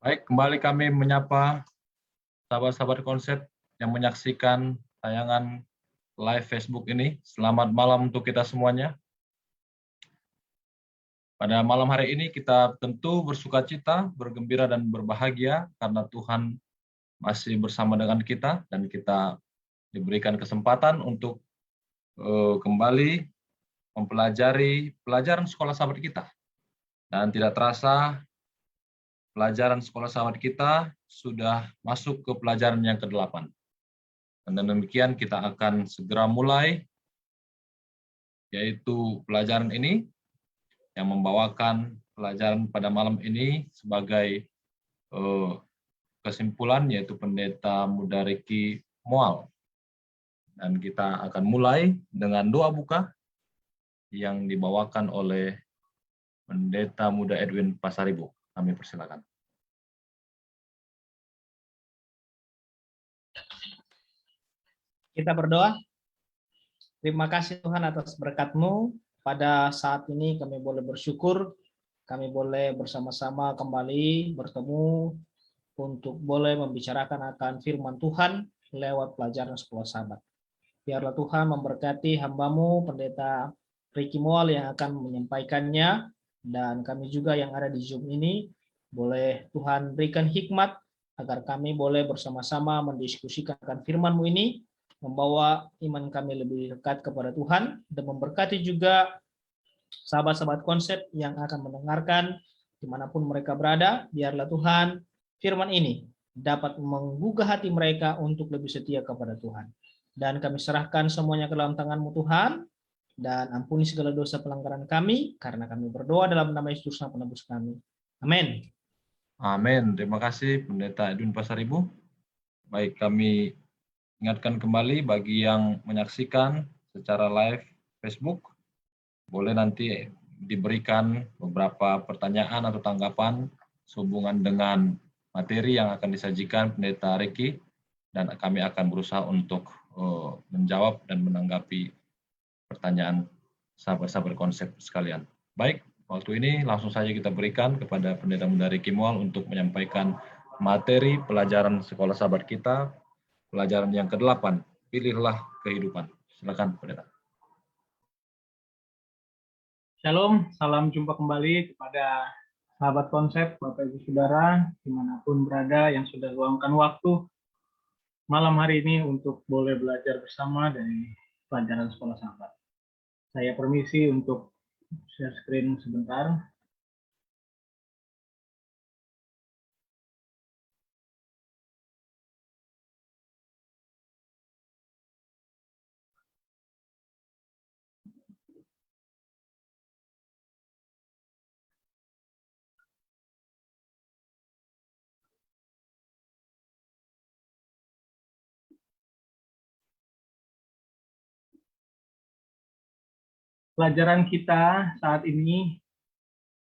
Baik, kembali kami menyapa sahabat-sahabat konsep yang menyaksikan tayangan live Facebook ini. Selamat malam untuk kita semuanya. Pada malam hari ini kita tentu bersukacita, bergembira dan berbahagia karena Tuhan masih bersama dengan kita dan kita diberikan kesempatan untuk kembali mempelajari pelajaran sekolah sahabat kita. Dan tidak terasa pelajaran sekolah sahabat kita sudah masuk ke pelajaran yang ke-8. Dan demikian kita akan segera mulai, yaitu pelajaran ini yang membawakan pelajaran pada malam ini sebagai kesimpulan, yaitu Pendeta Muda Ricky Mual. Dan kita akan mulai dengan doa buka yang dibawakan oleh Pendeta Muda Edwin Pasaribu. Kami persilakan. Kita berdoa. Terima kasih Tuhan atas berkat-Mu. Pada saat ini kami boleh bersyukur, kami boleh bersama-sama kembali bertemu untuk boleh membicarakan akan firman Tuhan lewat pelajaran sekolah sahabat. Biarlah Tuhan memberkati hamba-Mu, Pendeta Ricky Mual yang akan menyampaikannya, dan kami juga yang ada di Zoom ini, boleh Tuhan berikan hikmat agar kami boleh bersama-sama mendiskusikan akan firman-Mu ini, membawa iman kami lebih dekat kepada Tuhan, dan memberkati juga sahabat-sahabat konsep yang akan mendengarkan dimanapun mereka berada. Biarlah Tuhan firman ini dapat menggugah hati mereka untuk lebih setia kepada Tuhan. Dan kami serahkan semuanya ke dalam tangan-Mu Tuhan, dan ampuni segala dosa pelanggaran kami, karena kami berdoa dalam nama Yesus Sang Penebus kami. Amin. Amin. Terima kasih Pendeta Edwin Pasaribu. Baik, kami ingatkan kembali bagi yang menyaksikan secara live Facebook, boleh nanti diberikan beberapa pertanyaan atau tanggapan sehubungan dengan materi yang akan disajikan Pendeta Ricky, dan kami akan berusaha untuk menjawab dan menanggapi pertanyaan sahabat-sahabat konsep sekalian. Baik, waktu ini langsung saja kita berikan kepada Pendeta Muda Ricky Mual untuk menyampaikan materi pelajaran sekolah sahabat kita, pelajaran yang ke-8, pilihlah kehidupan. Silakan, Pendeta. Shalom, salam jumpa kembali kepada sahabat konsep, Bapak Ibu Saudara, dimanapun berada yang sudah luangkan waktu malam hari ini untuk boleh belajar bersama dari pelajaran sekolah sahabat. Saya permisi untuk share screen sebentar. Pelajaran kita saat ini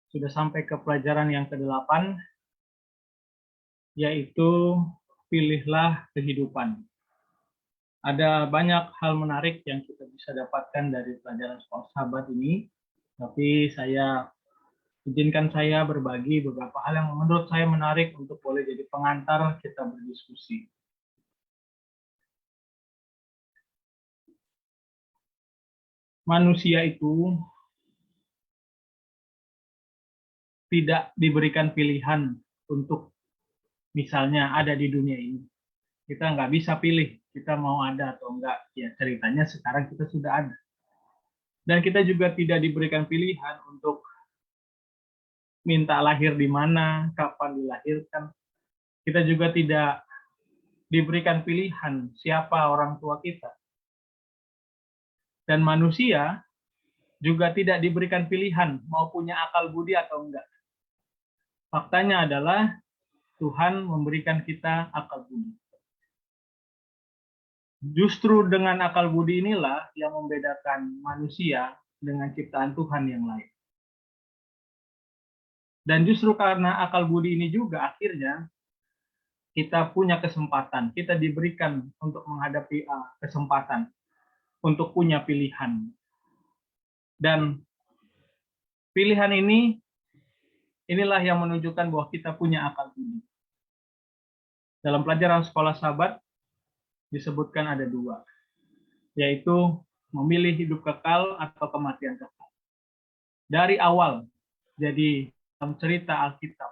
sudah sampai ke pelajaran yang ke-8, yaitu pilihlah kehidupan. Ada banyak hal menarik yang kita bisa dapatkan dari pelajaran sekolah sahabat ini, tapi izinkan saya berbagi beberapa hal yang menurut saya menarik untuk boleh jadi pengantar kita berdiskusi. Manusia itu tidak diberikan pilihan untuk misalnya ada di dunia ini. Kita nggak bisa pilih kita mau ada atau enggak. Ya ceritanya sekarang kita sudah ada. Dan kita juga tidak diberikan pilihan untuk minta lahir di mana, kapan dilahirkan. Kita juga tidak diberikan pilihan siapa orang tua kita. Dan manusia juga tidak diberikan pilihan mau punya akal budi atau enggak. Faktanya adalah Tuhan memberikan kita akal budi. Justru dengan akal budi inilah yang membedakan manusia dengan ciptaan Tuhan yang lain. Dan justru karena akal budi ini juga akhirnya kita punya kesempatan, kita diberikan untuk menghadapi kesempatan, untuk punya pilihan. Dan pilihan ini Inilah yang menunjukkan bahwa kita punya akal budi. Dalam pelajaran sekolah sahabat disebutkan ada dua, yaitu memilih hidup kekal atau kematian kekal. Dari awal, jadi dalam cerita Alkitab,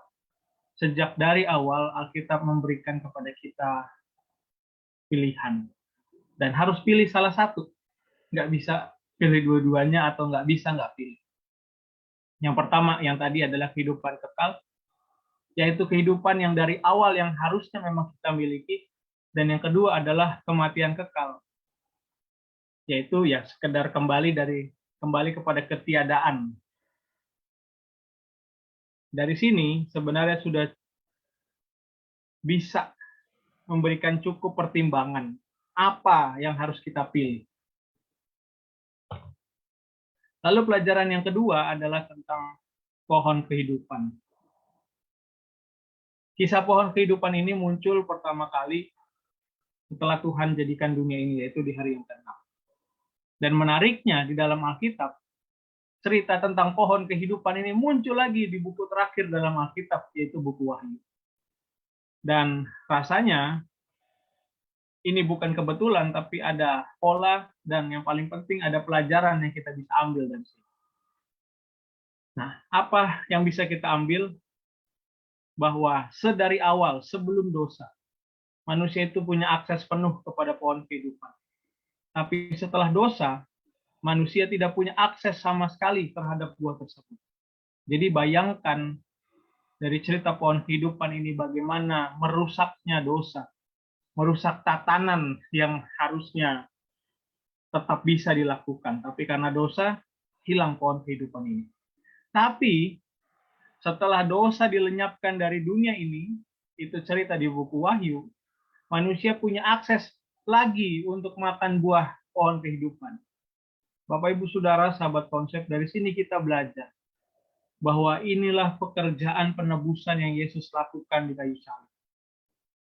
sejak dari awal Alkitab memberikan kepada kita pilihan. Dan harus pilih salah satu. Nggak bisa pilih dua-duanya atau nggak bisa nggak pilih. Yang pertama, yang tadi adalah kehidupan kekal, yaitu kehidupan yang dari awal yang harusnya memang kita miliki. Dan yang kedua adalah kematian kekal, yaitu ya sekedar kembali kepada ketiadaan. Dari sini sebenarnya sudah bisa memberikan cukup pertimbangan apa yang harus kita pilih. Lalu pelajaran yang kedua adalah tentang pohon kehidupan. Kisah pohon kehidupan ini muncul pertama kali setelah Tuhan jadikan dunia ini, yaitu di hari yang ke-6. Dan menariknya di dalam Alkitab, cerita tentang pohon kehidupan ini muncul lagi di buku terakhir dalam Alkitab, yaitu buku Wahyu. Dan rasanya ini bukan kebetulan, tapi ada pola dan yang paling penting ada pelajaran yang kita bisa ambil dari sini. Nah, apa yang bisa kita ambil? Bahwa sedari awal, sebelum dosa, manusia itu punya akses penuh kepada pohon kehidupan. Tapi setelah dosa, manusia tidak punya akses sama sekali terhadap buah tersebut. Jadi bayangkan dari cerita pohon kehidupan ini bagaimana merusaknya dosa, merusak tatanan yang harusnya tetap bisa dilakukan. Tapi karena dosa, hilang pohon kehidupan ini. Tapi setelah dosa dilenyapkan dari dunia ini, itu cerita di buku Wahyu, manusia punya akses lagi untuk makan buah pohon kehidupan. Bapak, Ibu, Saudara, sahabat konsep, dari sini kita belajar bahwa inilah pekerjaan penebusan yang Yesus lakukan di kayu salib.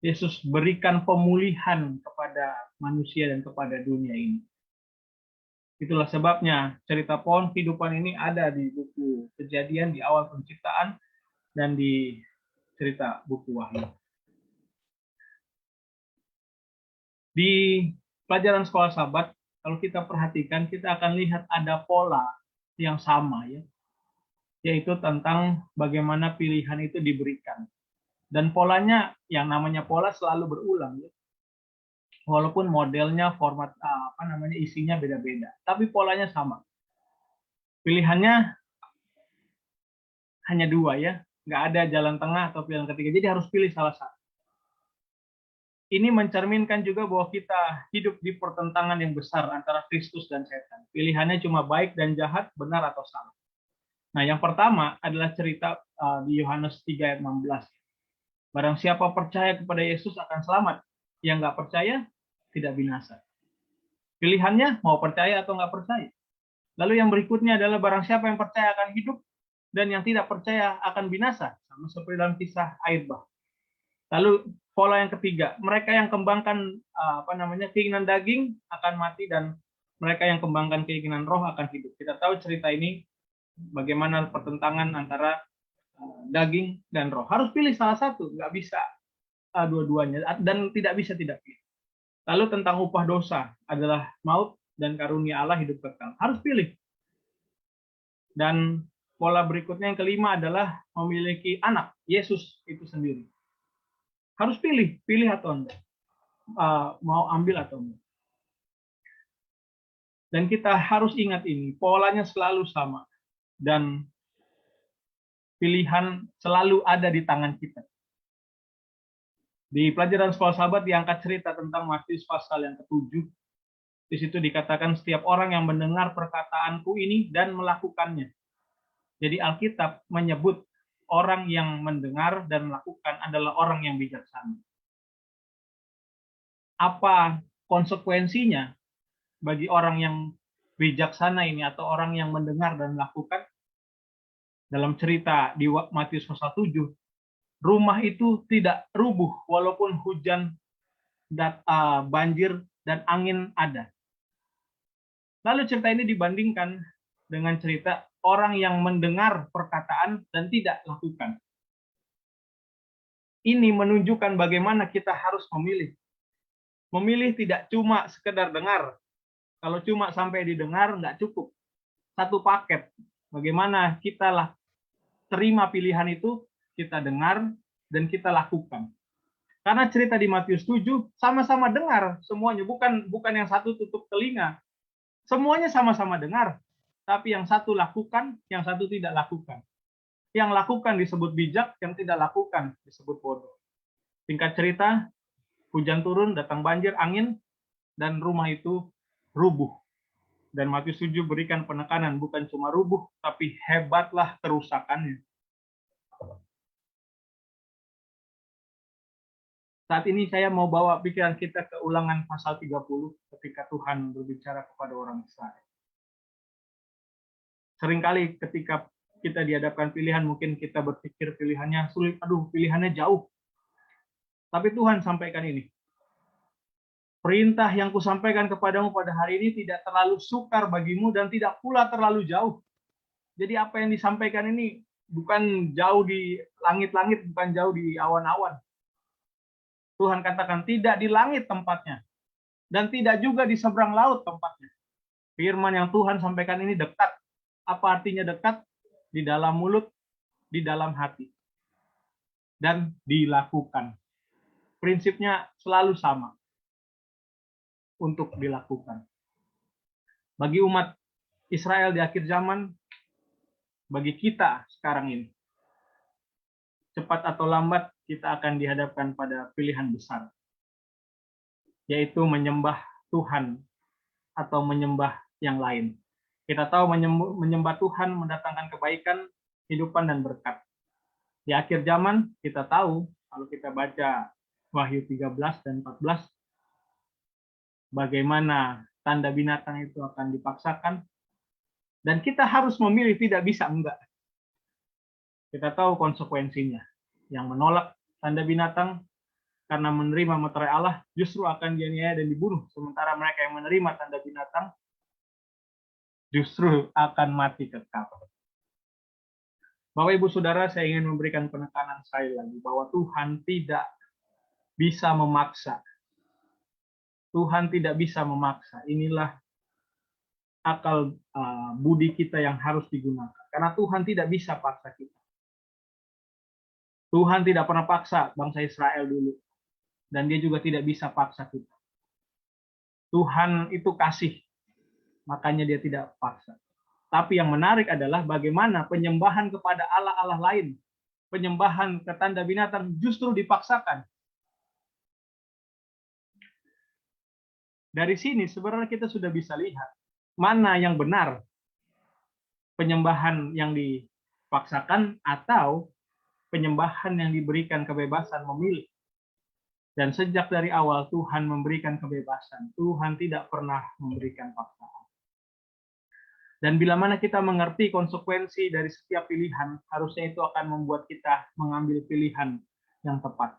Yesus berikan pemulihan kepada manusia dan kepada dunia ini. Itulah sebabnya cerita pohon kehidupan ini ada di buku Kejadian di awal penciptaan dan di cerita buku Wahyu. Di pelajaran sekolah sahabat, kalau kita perhatikan, kita akan lihat ada pola yang sama, ya, yaitu tentang bagaimana pilihan itu diberikan. Dan polanya, yang namanya pola selalu berulang, ya. Walaupun modelnya, format isinya beda-beda, tapi polanya sama. Pilihannya hanya dua, ya, nggak ada jalan tengah atau pilihan ketiga. Jadi harus pilih salah satu. Ini mencerminkan juga bahwa kita hidup di pertentangan yang besar antara Kristus dan setan. Pilihannya cuma baik dan jahat, benar atau salah. Nah, yang pertama adalah cerita di Yohanes 3 ayat 16. Barang siapa percaya kepada Yesus akan selamat. Yang nggak percaya, tidak binasa. Pilihannya mau percaya atau nggak percaya. Lalu yang berikutnya adalah barang siapa yang percaya akan hidup, dan yang tidak percaya akan binasa. Sama seperti dalam kisah air bah. Lalu pola yang ketiga, mereka yang kembangkan keinginan daging akan mati, dan mereka yang kembangkan keinginan roh akan hidup. Kita tahu cerita ini bagaimana pertentangan antara daging dan roh. Harus pilih salah satu, nggak bisa dua-duanya, dan tidak bisa tidak pilih. Lalu tentang upah dosa adalah maut, dan karunia Allah hidup kekal. Harus pilih. Dan pola berikutnya yang kelima adalah memiliki anak, Yesus itu sendiri. Harus pilih atau enggak, mau ambil atau enggak. Dan kita harus ingat ini, polanya selalu sama, dan pilihan selalu ada di tangan kita. Di pelajaran sekolah sahabat diangkat cerita tentang Matius pasal yang ke-7. Di situ dikatakan setiap orang yang mendengar perkataanku ini dan melakukannya. Jadi Alkitab menyebut orang yang mendengar dan melakukan adalah orang yang bijaksana. Apa konsekuensinya bagi orang yang bijaksana ini atau orang yang mendengar dan melakukan? Dalam cerita di Matius pasal 7, rumah itu tidak rubuh walaupun hujan, banjir, dan angin ada. Lalu cerita ini dibandingkan dengan cerita orang yang mendengar perkataan dan tidak lakukan. Ini menunjukkan bagaimana kita harus memilih. Memilih tidak cuma sekedar dengar. Kalau cuma sampai didengar nggak cukup. Satu paket. Bagaimana kita terima pilihan itu, kita dengar dan kita lakukan. Karena cerita di Matius 7 sama-sama dengar semuanya, bukan yang satu tutup telinga. Semuanya sama-sama dengar, tapi yang satu lakukan, yang satu tidak lakukan. Yang lakukan disebut bijak, yang tidak lakukan disebut bodoh. Singkat cerita, hujan turun, datang banjir, angin, dan rumah itu rubuh. Dan Matius 7 berikan penekanan, bukan cuma rubuh, tapi hebatlah kerusakannya. Saat ini saya mau bawa pikiran kita ke Ulangan pasal 30 ketika Tuhan berbicara kepada orang Israel. Seringkali ketika kita dihadapkan pilihan, mungkin kita berpikir pilihannya sulit, pilihannya jauh. Tapi Tuhan sampaikan ini. Perintah yang kusampaikan kepadamu pada hari ini tidak terlalu sukar bagimu dan tidak pula terlalu jauh. Jadi apa yang disampaikan ini bukan jauh di langit-langit, bukan jauh di awan-awan. Tuhan katakan tidak di langit tempatnya dan tidak juga di seberang laut tempatnya. Firman yang Tuhan sampaikan ini dekat. Apa artinya dekat? Di dalam mulut, di dalam hati. Dan dilakukan. Prinsipnya selalu sama untuk dilakukan. Bagi umat Israel di akhir zaman, bagi kita sekarang ini, cepat atau lambat kita akan dihadapkan pada pilihan besar, yaitu menyembah Tuhan atau menyembah yang lain. Kita tahu menyembah Tuhan mendatangkan kebaikan, kehidupan, dan berkat. Di akhir zaman kita tahu, kalau kita baca Wahyu 13 dan 14, bagaimana tanda binatang itu akan dipaksakan, dan kita harus memilih, tidak bisa enggak. Kita tahu konsekuensinya. Yang menolak tanda binatang karena menerima meterai Allah justru akan dianiaya dan dibunuh. Sementara mereka yang menerima tanda binatang justru akan mati kekal. Bapak Ibu Saudara, saya ingin memberikan penekanan sekali lagi bahwa Tuhan tidak bisa memaksa. Tuhan tidak bisa memaksa. Inilah akal budi kita yang harus digunakan. Karena Tuhan tidak bisa paksa kita. Tuhan tidak pernah paksa bangsa Israel dulu. Dan dia juga tidak bisa paksa kita. Tuhan itu kasih. Makanya dia tidak paksa. Tapi yang menarik adalah bagaimana penyembahan kepada Allah-Allah lain. Penyembahan ke tanda binatang justru dipaksakan. Dari sini sebenarnya kita sudah bisa lihat mana yang benar. Penyembahan yang dipaksakan atau penyembahan yang diberikan kebebasan memilih. Dan sejak dari awal Tuhan memberikan kebebasan. Tuhan tidak pernah memberikan paksaan. Dan bila mana kita mengerti konsekuensi dari setiap pilihan, harusnya itu akan membuat kita mengambil pilihan yang tepat.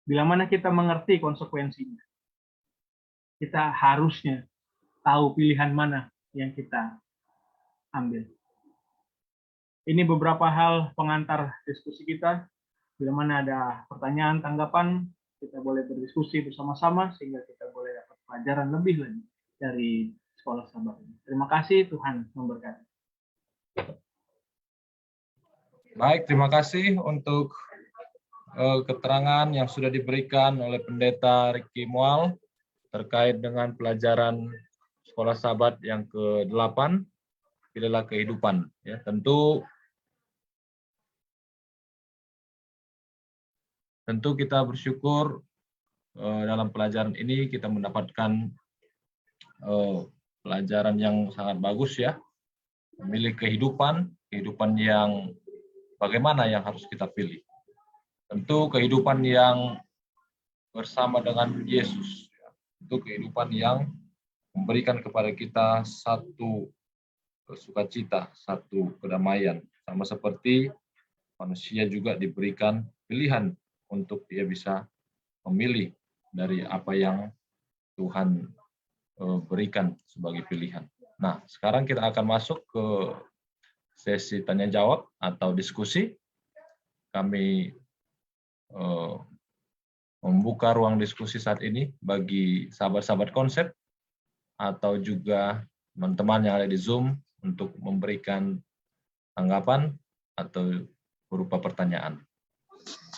Bila mana kita mengerti konsekuensinya, kita harusnya tahu pilihan mana yang kita ambil. Ini beberapa hal pengantar diskusi kita. Bila mana ada pertanyaan, tanggapan, kita boleh berdiskusi bersama-sama sehingga kita boleh dapat pelajaran lebih lagi dari Sekolah Sabat ini. Terima kasih, Tuhan memberkati. Baik, terima kasih untuk keterangan yang sudah diberikan oleh Pendeta Ricky Mual terkait dengan pelajaran Sekolah Sabat yang ke-8, Pilihlah Kehidupan. Ya, tentu kita bersyukur dalam pelajaran ini kita mendapatkan pelajaran yang sangat bagus ya. Memilih kehidupan yang bagaimana yang harus kita pilih. Tentu kehidupan yang bersama dengan Yesus. Itu kehidupan yang memberikan kepada kita satu sukacita, satu kedamaian. Sama seperti manusia juga diberikan pilihan untuk dia bisa memilih dari apa yang Tuhan berikan sebagai pilihan. Nah, sekarang kita akan masuk ke sesi tanya jawab atau diskusi. Kami membuka ruang diskusi saat ini bagi sahabat-sahabat konsep atau juga teman-teman yang ada di Zoom untuk memberikan tanggapan atau berupa pertanyaan.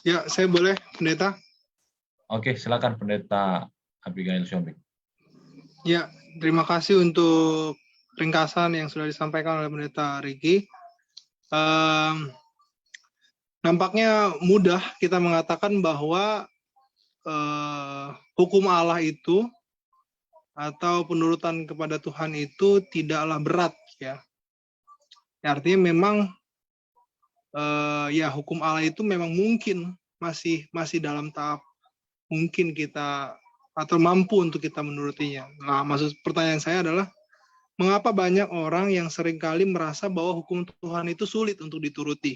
Ya, saya boleh, Pendeta. Oke, silakan Pendeta Abigail Syomik. Ya, terima kasih untuk ringkasan yang sudah disampaikan oleh Pendeta Riki. Nampaknya mudah kita mengatakan bahwa hukum Allah itu atau penurutan kepada Tuhan itu tidaklah berat, ya. Artinya memang ya hukum Allah itu memang mungkin masih dalam tahap mungkin kita atau mampu untuk kita menurutinya. Nah, maksud pertanyaan saya adalah mengapa banyak orang yang seringkali merasa bahwa hukum Tuhan itu sulit untuk dituruti?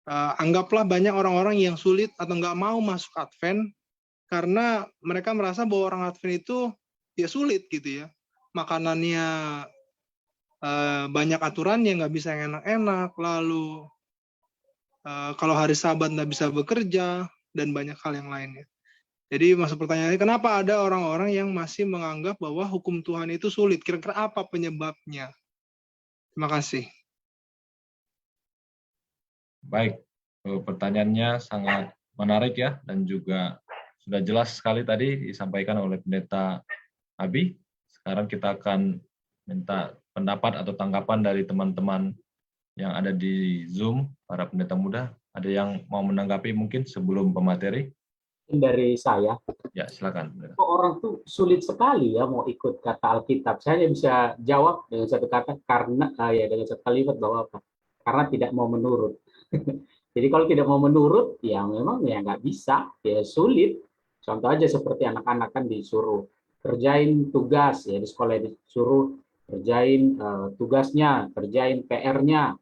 Anggaplah banyak orang-orang yang sulit atau nggak mau masuk Advent karena mereka merasa bahwa orang Advent itu ya sulit gitu ya. Makanannya banyak aturannya, nggak bisa yang enak-enak, lalu kalau hari Sabat nggak bisa bekerja, dan banyak hal yang lainnya. Jadi maksud pertanyaannya, kenapa ada orang-orang yang masih menganggap bahwa hukum Tuhan itu sulit? Kira-kira apa penyebabnya? Terima kasih. Baik, pertanyaannya sangat menarik ya, dan juga sudah jelas sekali tadi disampaikan oleh Pendeta Abi. Sekarang kita akan minta pendapat atau tanggapan dari teman-teman yang ada di Zoom, para pendeta muda. Ada yang mau menanggapi mungkin sebelum pemateri? Dari saya, Ya, silakan. orang tuh sulit sekali ya mau ikut kata Alkitab. Saya hanya bisa jawab dengan satu kata, karena ya dengan satu kalimat bahwa apa? Karena tidak mau menurut. Jadi kalau tidak mau menurut, ya memang ya nggak bisa, ya sulit. Contoh aja seperti anak-anak kan disuruh kerjain tugas ya di sekolah, disuruh kerjain tugasnya, kerjain PR-nya.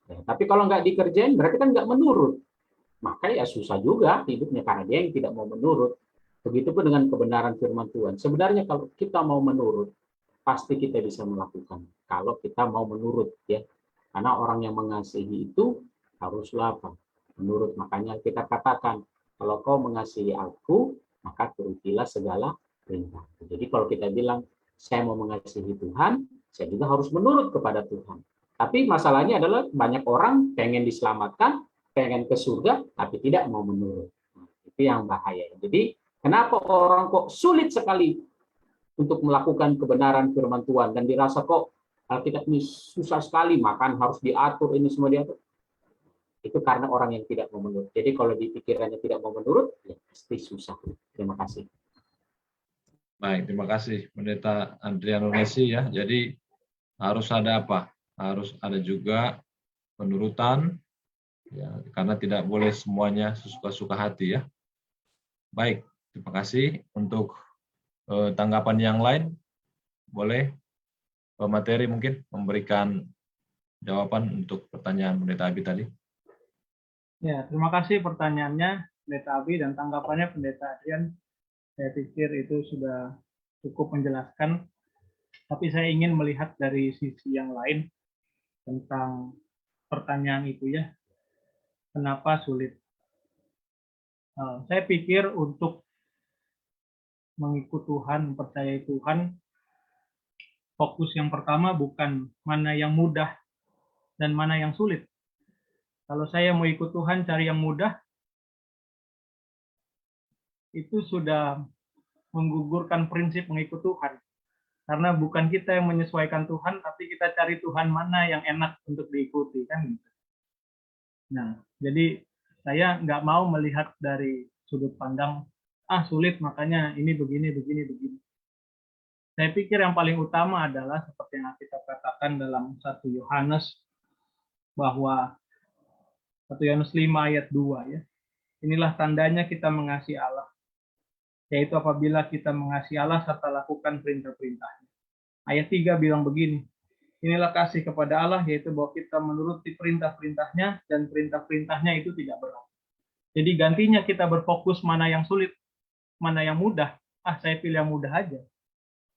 Ya, tapi kalau nggak dikerjain berarti kan nggak menurut. Maka ya susah juga hidupnya karena dia yang tidak mau menurut. Begitupun dengan kebenaran firman Tuhan. Sebenarnya kalau kita mau menurut, pasti kita bisa melakukan. Kalau kita mau menurut, ya, karena orang yang mengasihi itu haruslah apa? Menurut. Makanya kita katakan, kalau kau mengasihi aku, maka turutilah segala perintah. Jadi kalau kita bilang saya mau mengasihi Tuhan, saya juga harus menurut kepada Tuhan. Tapi masalahnya adalah banyak orang pengen diselamatkan, pengen ke surga, tapi tidak mau menurut. Nah, itu yang bahaya. Jadi, kenapa orang kok sulit sekali untuk melakukan kebenaran firman Tuhan, dan dirasa kok Alkitab ini susah sekali, makan harus diatur, ini semua diatur. Itu karena orang yang tidak mau menurut. Jadi, kalau di pikirannya tidak mau menurut, ya pasti susah. Terima kasih. Baik, terima kasih Pendeta Andriano Nesi ya. Jadi, harus ada apa? Harus ada juga penurutan, ya, karena tidak boleh semuanya sesuka-suka hati ya. Baik, terima kasih. Untuk tanggapan yang lain, boleh pemateri mungkin memberikan jawaban untuk pertanyaan Pendeta Abi tadi. Ya, terima kasih pertanyaannya Pendeta Abi, dan tanggapannya Pendeta Adrian. Saya pikir itu sudah cukup menjelaskan. Tapi saya ingin melihat dari sisi yang lain tentang pertanyaan itu ya. Kenapa sulit? Saya pikir untuk mengikut Tuhan, mempercayai Tuhan, fokus yang pertama bukan mana yang mudah dan mana yang sulit. Kalau saya mau ikut Tuhan cari yang mudah, itu sudah menggugurkan prinsip mengikut Tuhan. Karena bukan kita yang menyesuaikan Tuhan, tapi kita cari Tuhan mana yang enak untuk diikuti, kan gitu. Nah, jadi saya nggak mau melihat dari sudut pandang, sulit makanya ini begini. Saya pikir yang paling utama adalah seperti yang kita katakan dalam 1 Yohanes, bahwa 1 Yohanes 5 ayat 2 ya. Inilah tandanya kita mengasihi Allah, yaitu apabila kita mengasihi Allah serta lakukan perintah-perintahnya. Ayat 3 bilang begini, inilah kasih kepada Allah, yaitu bahwa kita menuruti perintah-perintahnya, dan perintah-perintahnya itu tidak berat. Jadi gantinya kita berfokus mana yang sulit, mana yang mudah, saya pilih yang mudah aja.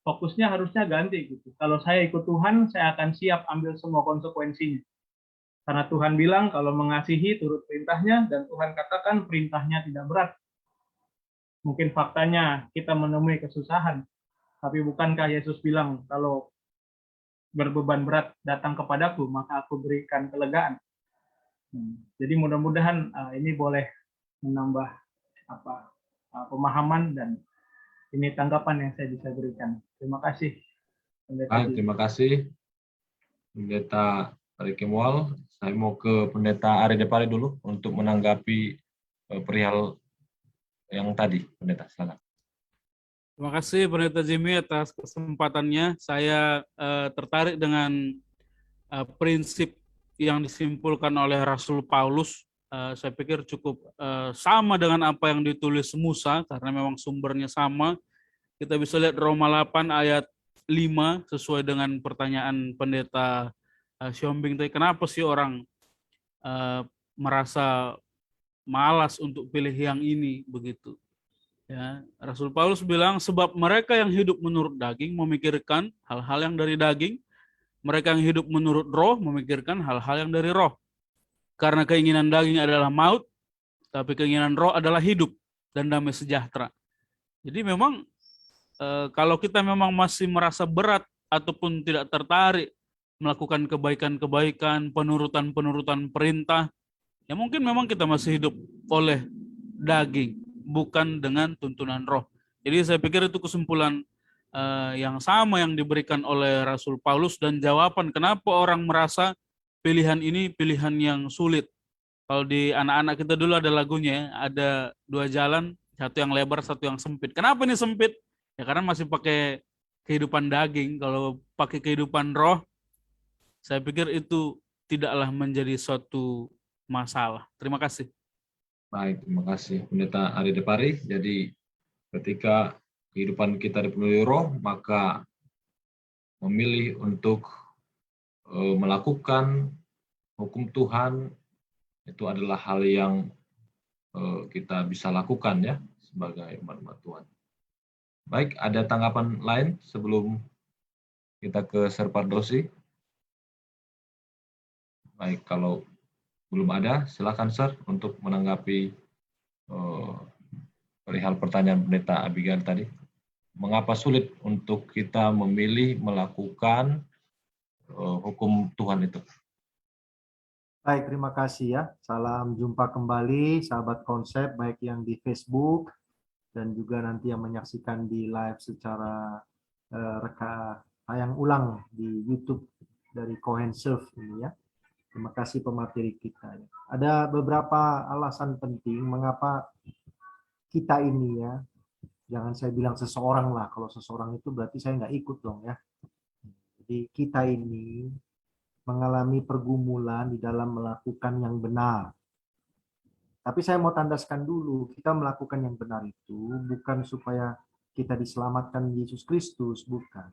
fokusnya harusnya ganti gitu. Kalau saya ikut Tuhan, saya akan siap ambil semua konsekuensinya. Karena Tuhan bilang kalau mengasihi turut perintahnya, dan Tuhan katakan perintahnya tidak berat. Mungkin faktanya kita menemui kesusahan, tapi bukankah Yesus bilang kalau berbeban berat datang kepadaku, maka aku berikan kelegaan. Jadi mudah-mudahan ini boleh menambah pemahaman, dan ini tanggapan yang saya bisa berikan. Terima kasih. Baik, terima kasih Pendeta Ricky Mual. Saya mau ke Pendeta Ari Depari dulu untuk menanggapi perihal yang tadi. Pendeta, silakan. Terima kasih Pendeta Jimmy atas kesempatannya. Saya tertarik dengan prinsip yang disimpulkan oleh Rasul Paulus. Saya pikir cukup sama dengan apa yang ditulis Musa, karena memang sumbernya sama. Kita bisa lihat Roma 8 ayat 5 sesuai dengan pertanyaan Pendeta Siombing tadi, kenapa sih orang merasa malas untuk pilih yang ini begitu? Ya, Rasul Paulus bilang sebab mereka yang hidup menurut daging memikirkan hal-hal yang dari daging, mereka yang hidup menurut roh memikirkan hal-hal yang dari roh. Karena keinginan daging adalah maut, tapi keinginan roh adalah hidup dan damai sejahtera. Jadi memang kalau kita memang masih merasa berat ataupun tidak tertarik melakukan kebaikan-kebaikan, penurutan-penurutan perintah, ya mungkin memang kita masih hidup oleh daging, bukan dengan tuntunan roh. Jadi saya pikir itu kesimpulan yang sama yang diberikan oleh Rasul Paulus, dan jawaban kenapa orang merasa pilihan ini pilihan yang sulit. Kalau di anak-anak kita dulu ada lagunya, ada dua jalan, satu yang lebar, satu yang sempit. Kenapa ini sempit? Ya karena masih pakai kehidupan daging. Kalau pakai kehidupan roh, saya pikir itu tidaklah menjadi suatu masalah. Terima kasih. Baik, terima kasih Pendeta Ari Depari. Jadi ketika kehidupan kita dipenuhi roh, maka memilih untuk melakukan hukum Tuhan itu adalah hal yang kita bisa lakukan ya sebagai umat Tuhan. Baik, ada tanggapan lain sebelum kita ke Serpardosi? Baik, kalau belum ada, silakan Sir untuk menanggapi perihal pertanyaan Pendeta Abigail tadi. Mengapa sulit untuk kita memilih melakukan hukum Tuhan itu? Baik, terima kasih ya. Salam jumpa kembali sahabat konsep, baik yang di Facebook dan juga nanti yang menyaksikan di live secara tayang ulang di YouTube dari Cohen Surf ini ya. Terima kasih pemateri kita. Ya. Ada beberapa alasan penting mengapa kita ini ya, jangan saya bilang seseorang lah, kalau seseorang itu berarti saya nggak ikut dong ya. Jadi kita ini mengalami pergumulan di dalam melakukan yang benar. Tapi saya mau tandaskan dulu, kita melakukan yang benar itu bukan supaya kita diselamatkan Yesus Kristus, bukan.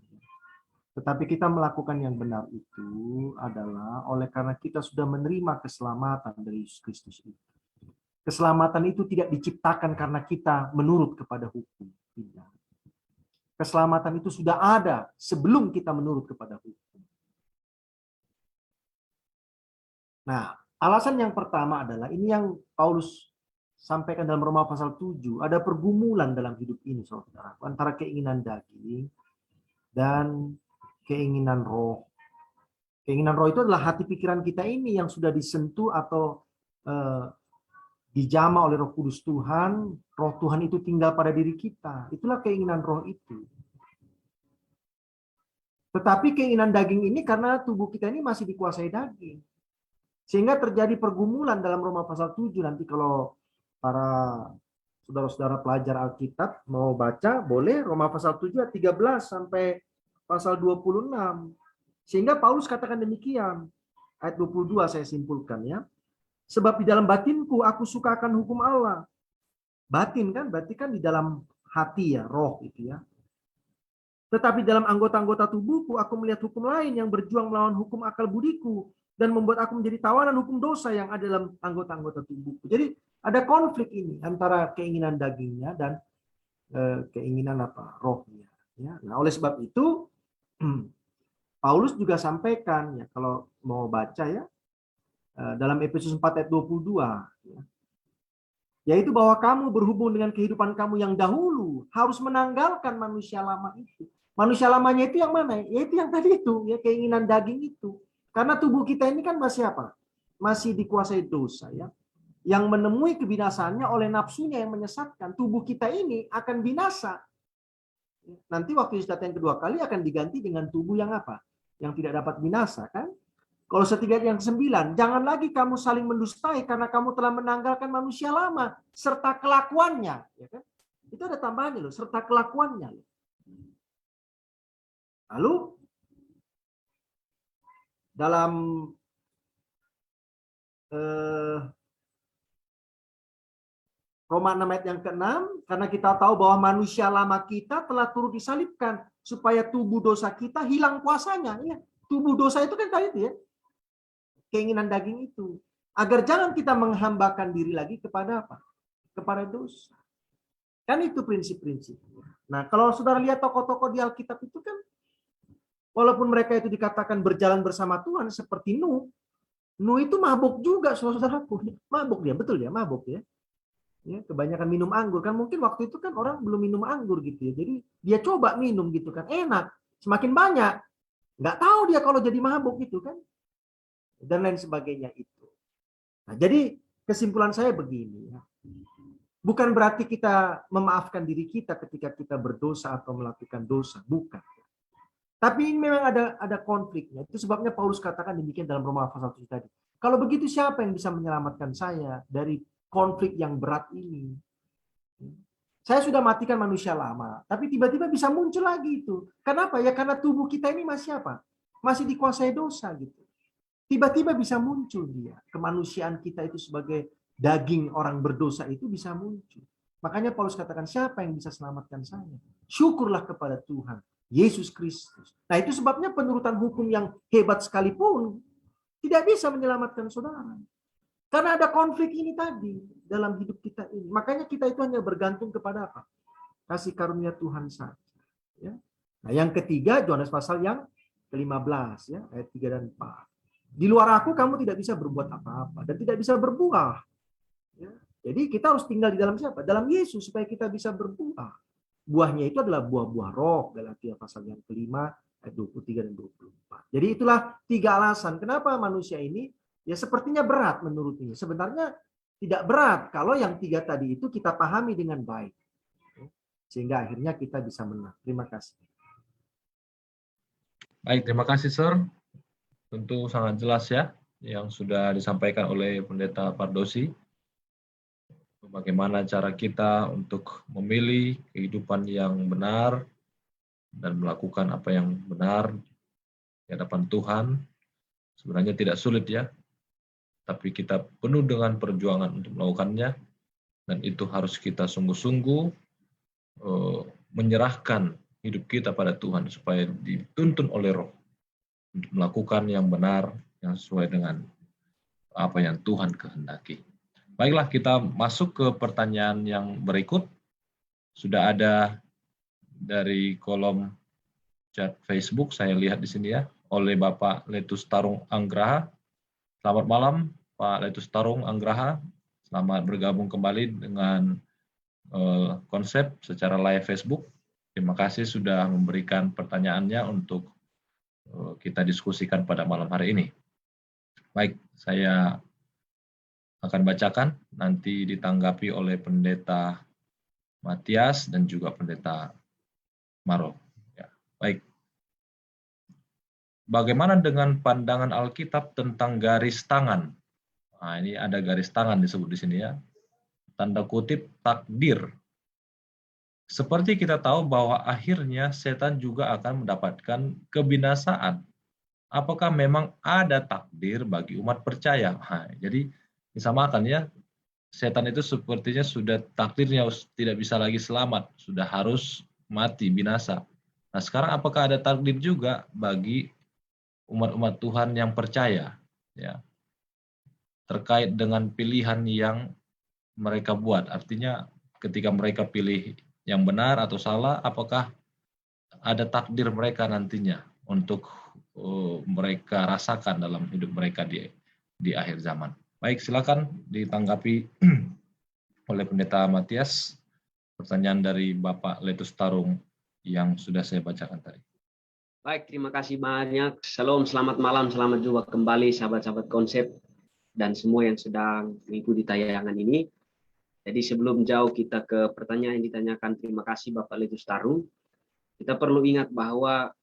Tetapi kita melakukan yang benar itu adalah oleh karena kita sudah menerima keselamatan dari Yesus Kristus itu. Keselamatan itu tidak diciptakan karena kita menurut kepada hukum. Tidak. Keselamatan itu sudah ada sebelum kita menurut kepada hukum. Nah, alasan yang pertama adalah ini yang Paulus sampaikan dalam Roma pasal 7, ada pergumulan dalam hidup ini saudara, antara keinginan daging dan keinginan roh. Keinginan roh itu adalah hati pikiran kita ini yang sudah disentuh atau dijamah oleh Roh Kudus Tuhan, Roh Tuhan itu tinggal pada diri kita. Itulah keinginan roh itu. Tetapi keinginan daging ini karena tubuh kita ini masih dikuasai daging. Sehingga terjadi pergumulan dalam Roma pasal 7. Nanti kalau para saudara-saudara pelajar Alkitab mau baca, boleh Roma pasal 7 ayat 13 sampai pasal 26. Sehingga Paulus katakan demikian. Ayat 22 saya simpulkan ya. Sebab di dalam batinku aku suka akan hukum Allah. Batin kan, berarti kan di dalam hati ya, roh itu ya. Tetapi dalam anggota-anggota tubuhku aku melihat hukum lain yang berjuang melawan hukum akal budiku dan membuat aku menjadi tawanan hukum dosa yang ada dalam anggota-anggota tubuhku. Jadi ada konflik ini antara keinginan dagingnya dan keinginan rohnya. Ya, nah oleh sebab itu Paulus juga sampaikan ya, kalau mau baca ya, dalam Efesus 4 ayat 22 ya, yaitu bahwa kamu berhubung dengan kehidupan kamu yang dahulu harus menanggalkan manusia lama itu. Manusia lamanya itu yang mana? Yaitu yang tadi itu, ya, keinginan daging itu. Karena tubuh kita ini kan masih apa? Masih dikuasai dosa ya. Yang menemui kebinasaannya oleh nafsunya yang menyesatkan. Tubuh kita ini akan binasa. Nanti waktu Yesus datang yang kedua kali akan diganti dengan tubuh yang apa? Yang tidak dapat binasa kan? Kalau setiga yang ke-9, jangan lagi kamu saling mendustai karena kamu telah menanggalkan manusia lama serta kelakuannya, ya kan? Itu ada tambahannya loh, serta kelakuannya. Lalu dalam Roma 6 ayat yang ke-6, karena kita tahu bahwa manusia lama kita telah turut disalibkan supaya tubuh dosa kita hilang kuasanya. Ya, tubuh dosa itu kan tadi itu ya, keinginan daging itu. Agar jangan kita menghambakan diri lagi kepada apa? Kepada dosa. Kan itu prinsip-prinsip. Nah, kalau saudara lihat tokoh-tokoh di Alkitab itu kan, walaupun mereka itu dikatakan berjalan bersama Tuhan seperti Nuh, Nuh itu mabuk juga, saudaraku. Mabuk dia, betul ya, mabuk ya. Ya, kebanyakan minum anggur kan, mungkin waktu itu kan orang belum minum anggur gitu ya. Jadi dia coba minum gitu kan, enak, semakin banyak. Nggak tahu dia kalau jadi mabuk gitu kan. Dan lain sebagainya itu. Nah, jadi kesimpulan saya begini ya. Bukan berarti kita memaafkan diri kita ketika kita berdosa atau melakukan dosa, bukan. Tapi ini memang ada konfliknya. Itu sebabnya Paulus katakan demikian dalam Roma pasal 7 tadi. Kalau begitu siapa yang bisa menyelamatkan saya dari konflik yang berat ini? Saya sudah matikan manusia lama, tapi tiba-tiba bisa muncul lagi itu. Kenapa? Ya karena tubuh kita ini masih apa? Masih dikuasai dosa gitu. Tiba-tiba bisa muncul dia. Kemanusiaan kita itu sebagai daging orang berdosa itu bisa muncul. Makanya Paulus katakan, siapa yang bisa selamatkan saya? Syukurlah kepada Tuhan, Yesus Kristus. Nah itu sebabnya penurutan hukum yang hebat sekalipun tidak bisa menyelamatkan saudara. Karena ada konflik ini tadi dalam hidup kita ini. Makanya kita itu hanya bergantung kepada apa? Kasih karunia Tuhan saja. Ya. Nah yang ketiga, Yohanes pasal yang ke-15, ya, ayat 3 dan 4. Di luar aku kamu tidak bisa berbuat apa-apa dan tidak bisa berbuah. Ya. Jadi kita harus tinggal di dalam siapa? Dalam Yesus supaya kita bisa berbuah. Buahnya itu adalah buah-buah roh. Galatia pasal yang ke-5 ayat 23 dan 24. Jadi itulah 3 alasan kenapa manusia ini ya sepertinya berat menurutnya. Sebenarnya tidak berat kalau yang 3 tadi itu kita pahami dengan baik. Sehingga akhirnya kita bisa menang. Terima kasih. Baik, terima kasih, Sir. Tentu sangat jelas ya yang sudah disampaikan oleh Pendeta Pardosi. Bagaimana cara kita untuk memilih kehidupan yang benar dan melakukan apa yang benar di hadapan Tuhan. Sebenarnya tidak sulit ya, tapi kita penuh dengan perjuangan untuk melakukannya, dan itu harus kita sungguh-sungguh menyerahkan hidup kita pada Tuhan supaya dituntun oleh Roh untuk melakukan yang benar, yang sesuai dengan apa yang Tuhan kehendaki. Baiklah, kita masuk ke pertanyaan yang berikut. Sudah ada dari kolom chat Facebook, saya lihat di sini ya, oleh Bapak Letus Tarung Anggraha. Selamat malam, Pak Letus Tarung Anggraha. Selamat bergabung kembali dengan konsep secara live Facebook. Terima kasih sudah memberikan pertanyaannya untuk kita diskusikan pada malam hari ini. Baik, saya akan bacakan, nanti ditanggapi oleh Pendeta Matias dan juga Pendeta Maro. Ya, baik. Bagaimana dengan pandangan Alkitab tentang garis tangan? Nah, ini ada garis tangan disebut di sini ya. Tanda kutip takdir. Seperti kita tahu bahwa akhirnya setan juga akan mendapatkan kebinasaan. Apakah memang ada takdir bagi umat percaya? Nah, jadi disamakan ya, setan itu sepertinya sudah takdirnya tidak bisa lagi selamat, sudah harus mati, binasa. Nah sekarang apakah ada takdir juga bagi umat-umat Tuhan yang percaya? Ya, terkait dengan pilihan yang mereka buat. Artinya ketika mereka pilih yang benar atau salah, apakah ada takdir mereka nantinya untuk mereka rasakan dalam hidup mereka di akhir zaman. Baik, silakan ditanggapi oleh Pendeta Matias pertanyaan dari Bapak Letus Tarung yang sudah saya bacakan tadi. Baik, terima kasih banyak. Shalom, selamat malam, selamat jumpa kembali sahabat-sahabat konsep dan semua yang sedang mengikuti tayangan ini. Jadi sebelum jauh kita ke pertanyaan yang ditanyakan, terima kasih Bapak Letus Tarung. Kita perlu ingat bahwa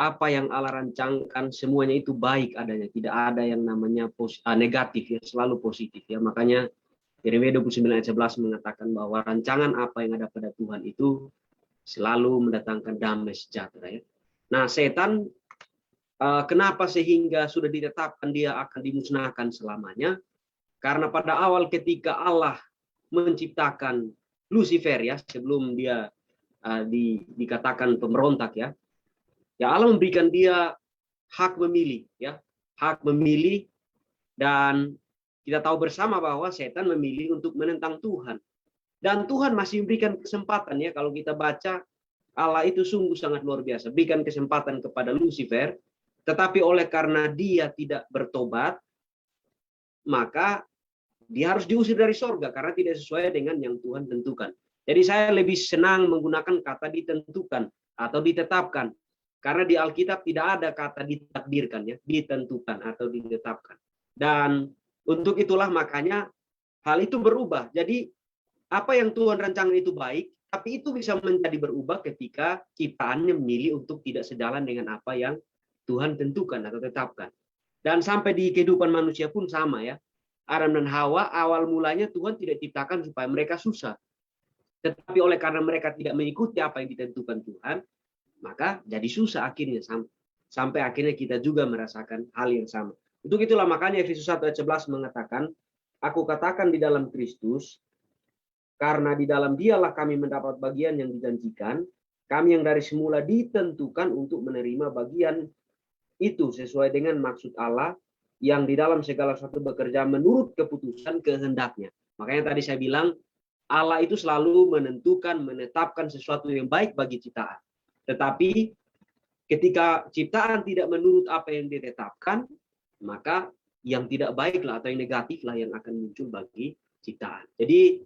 apa yang Allah rancangkan semuanya itu baik adanya, tidak ada yang namanya negatif ya, selalu positif ya. Makanya Yeremia 29 ayat 11 mengatakan bahwa rancangan apa yang ada pada Tuhan itu selalu mendatangkan damai sejahtera ya. Nah, setan kenapa sehingga sudah ditetapkan dia akan dimusnahkan selamanya? Karena pada awal ketika Allah menciptakan Lucifer ya, sebelum dia dikatakan pemberontak ya, Allah memberikan dia hak memilih ya, hak memilih, dan kita tahu bersama bahwa setan memilih untuk menentang Tuhan. Dan Tuhan masih memberikan kesempatan ya, kalau kita baca Allah itu sungguh sangat luar biasa, berikan kesempatan kepada Lucifer, tetapi oleh karena dia tidak bertobat, maka dia harus diusir dari sorga karena tidak sesuai dengan yang Tuhan tentukan. Jadi saya lebih senang menggunakan kata ditentukan atau ditetapkan. Karena di Alkitab tidak ada kata ditakdirkan ya, ditentukan atau ditetapkan. Dan untuk itulah makanya hal itu berubah. Jadi apa yang Tuhan rancangkan itu baik, tapi itu bisa menjadi berubah ketika ciptaannya memilih untuk tidak sejalan dengan apa yang Tuhan tentukan atau tetapkan. Dan sampai di kehidupan manusia pun sama ya. Adam dan Hawa awal mulanya Tuhan tidak ciptakan supaya mereka susah. Tetapi oleh karena mereka tidak mengikuti apa yang ditentukan Tuhan, maka jadi susah akhirnya sampai akhirnya kita juga merasakan hal yang sama. Untuk itulah makanya Efesus 1 ayat 11 mengatakan, aku katakan di dalam Kristus, karena di dalam dialah kami mendapat bagian yang dijanjikan, kami yang dari semula ditentukan untuk menerima bagian itu sesuai dengan maksud Allah yang di dalam segala sesuatu bekerja menurut keputusan kehendaknya. Makanya tadi saya bilang, Allah itu selalu menentukan, menetapkan sesuatu yang baik bagi ciptaan. Tetapi ketika ciptaan tidak menurut apa yang ditetapkan, maka yang tidak baiklah atau yang negatiflah yang akan muncul bagi ciptaan. Jadi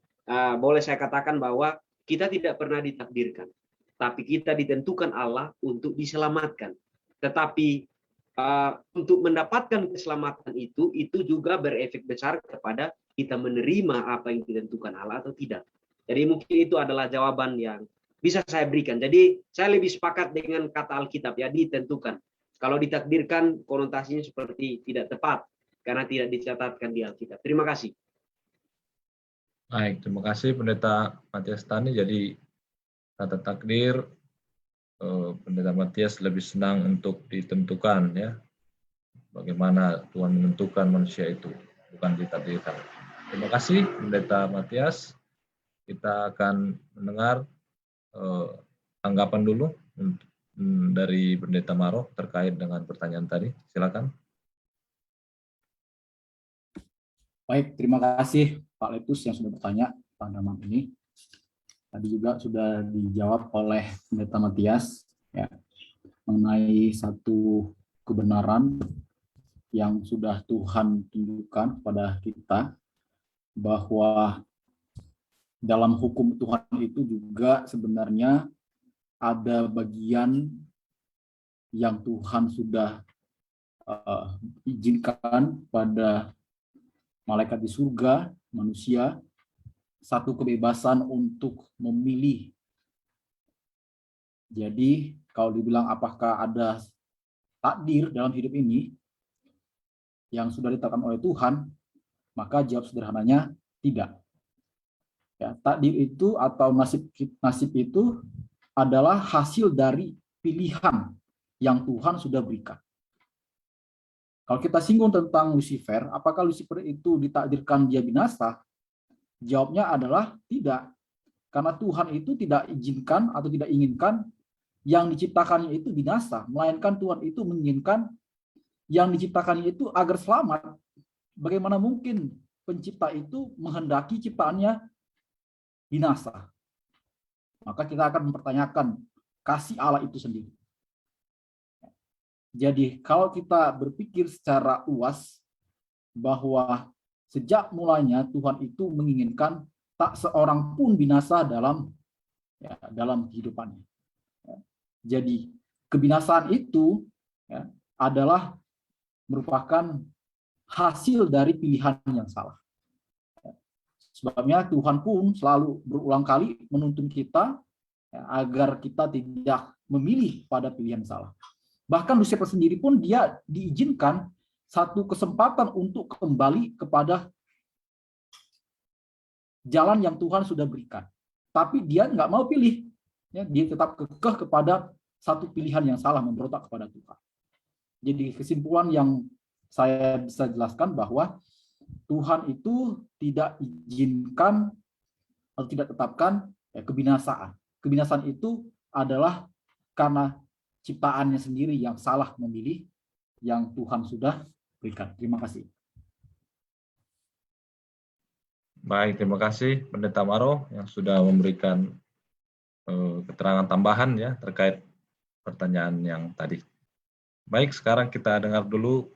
boleh saya katakan bahwa kita tidak pernah ditakdirkan, tapi kita ditentukan Allah untuk diselamatkan. Tetapi untuk mendapatkan keselamatan itu juga berefek besar kepada kita menerima apa yang ditentukan Allah atau tidak. Jadi mungkin itu adalah jawaban yang bisa saya berikan. Jadi saya lebih sepakat dengan kata Alkitab ya, ditentukan. Kalau ditakdirkan konotasinya seperti tidak tepat karena tidak dicatatkan di Alkitab. Terima kasih. Baik, terima kasih Pendeta Matias Tani. Jadi kata takdir, Pendeta Matias lebih senang untuk ditentukan ya. Bagaimana Tuhan menentukan manusia itu, bukan ditakdirkan. Terima kasih Pendeta Matias. Kita akan mendengar tanggapan dulu dari Pendeta Maro terkait dengan pertanyaan tadi. Silakan. Baik, terima kasih Pak Letus yang sudah bertanya tentang ini. Tadi juga sudah dijawab oleh Pendeta Matias ya, mengenai satu kebenaran yang sudah Tuhan tunjukkan kepada kita, bahwa dalam hukum Tuhan itu juga sebenarnya ada bagian yang Tuhan sudah izinkan pada malaikat di surga, manusia, satu kebebasan untuk memilih. Jadi kalau dibilang apakah ada takdir dalam hidup ini yang sudah ditetapkan oleh Tuhan, maka jawab sederhananya tidak. Ya, takdir itu atau nasib itu adalah hasil dari pilihan yang Tuhan sudah berikan. Kalau kita singgung tentang Lucifer, apakah Lucifer itu ditakdirkan dia binasa? Jawabnya adalah tidak. Karena Tuhan itu tidak izinkan atau tidak inginkan yang diciptakannya itu binasa, melainkan Tuhan itu menginginkan yang diciptakannya itu agar selamat. Bagaimana mungkin pencipta itu menghendaki ciptaannya binasa? Maka kita akan mempertanyakan kasih Allah itu sendiri. Jadi kalau kita berpikir secara luas bahwa sejak mulanya Tuhan itu menginginkan tak seorang pun binasa dalam kehidupannya. Jadi kebinasaan itu adalah merupakan hasil dari pilihan yang salah. Sebabnya Tuhan pun selalu berulang kali menuntun kita agar kita tidak memilih pada pilihan salah. Bahkan Lucifer sendiri pun dia diizinkan satu kesempatan untuk kembali kepada jalan yang Tuhan sudah berikan. Tapi dia nggak mau pilih. Dia tetap kekeh kepada satu pilihan yang salah, memberontak kepada Tuhan. Jadi kesimpulan yang saya bisa jelaskan bahwa Tuhan itu tidak izinkan atau tidak tetapkan kebinasaan. Kebinasaan itu adalah karena ciptaannya sendiri yang salah memilih yang Tuhan sudah berikan. Terima kasih. Baik, terima kasih Pendeta Maro yang sudah memberikan keterangan tambahan ya terkait pertanyaan yang tadi. Baik, sekarang kita dengar dulu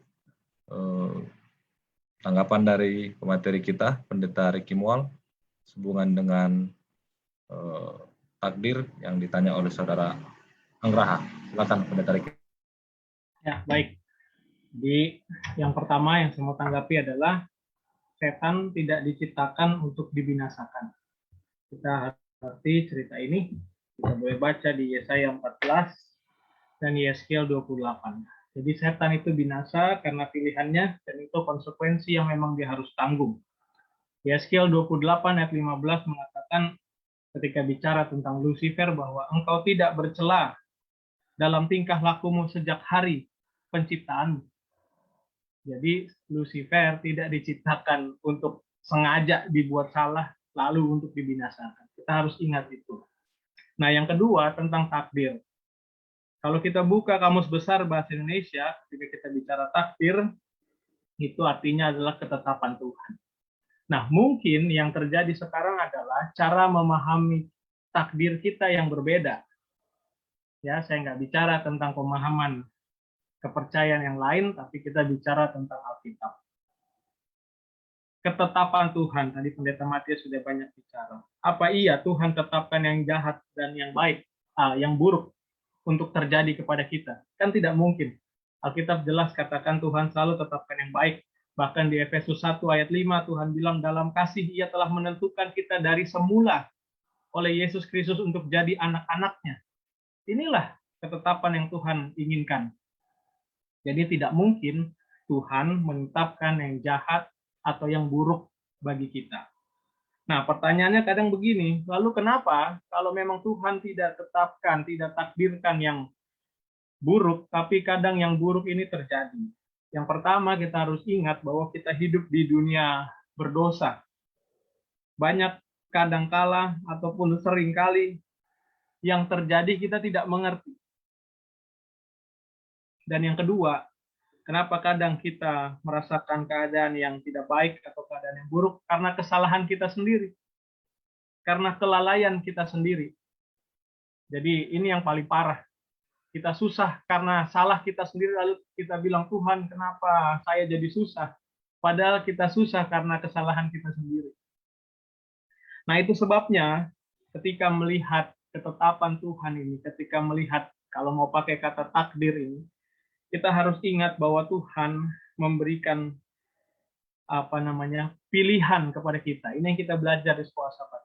tanggapan dari pemateri kita, Pendeta Ricky Mual, sehubungan dengan takdir yang ditanya oleh Saudara Anggraha. Silakan, Pendeta Ricky. Ya, baik. Jadi yang pertama yang saya mau tanggapi adalah setan tidak diciptakan untuk dibinasakan. Kita ngerti cerita ini, kita boleh baca di Yesaya 14 dan Yeskiel 28. Jadi setan itu binasa karena pilihannya dan itu konsekuensi yang memang dia harus tanggung. Yeskiel 28 ayat 15 mengatakan ketika bicara tentang Lucifer bahwa engkau tidak bercela dalam tingkah lakumu sejak hari penciptaan. Jadi Lucifer tidak diciptakan untuk sengaja dibuat salah lalu untuk dibinasakan. Kita harus ingat itu. Nah, yang kedua tentang takdir. Kalau kita buka Kamus Besar Bahasa Indonesia, ketika kita bicara takdir, itu artinya adalah ketetapan Tuhan. Nah, mungkin yang terjadi sekarang adalah cara memahami takdir kita yang berbeda. Ya, saya nggak bicara tentang pemahaman kepercayaan yang lain, tapi kita bicara tentang Alkitab. Ketetapan Tuhan, tadi Pendeta Matius sudah banyak bicara. Apa iya Tuhan tetapkan yang jahat dan yang baik, yang buruk untuk terjadi kepada kita? Kan tidak mungkin. Alkitab jelas katakan Tuhan selalu tetapkan yang baik. Bahkan di Efesus 1 ayat 5 Tuhan bilang dalam kasih Ia telah menentukan kita dari semula oleh Yesus Kristus untuk jadi anak-anaknya. Inilah ketetapan yang Tuhan inginkan. Jadi tidak mungkin Tuhan menetapkan yang jahat atau yang buruk bagi kita. Nah, pertanyaannya kadang begini, lalu kenapa kalau memang Tuhan tidak tetapkan, tidak takdirkan yang buruk, tapi kadang yang buruk ini terjadi? Yang pertama, kita harus ingat bahwa kita hidup di dunia berdosa. Banyak kadangkala ataupun seringkali yang terjadi kita tidak mengerti. Dan yang kedua, kenapa kadang kita merasakan keadaan yang tidak baik atau keadaan yang buruk? Karena kesalahan kita sendiri. Karena kelalaian kita sendiri. Jadi ini yang paling parah. Kita susah karena salah kita sendiri, lalu kita bilang, Tuhan kenapa saya jadi susah? Padahal kita susah karena kesalahan kita sendiri. Nah itu sebabnya ketika melihat ketetapan Tuhan ini, ketika melihat kalau mau pakai kata takdir ini, kita harus ingat bahwa Tuhan memberikan pilihan kepada kita. Ini yang kita belajar di sekolah Sabat.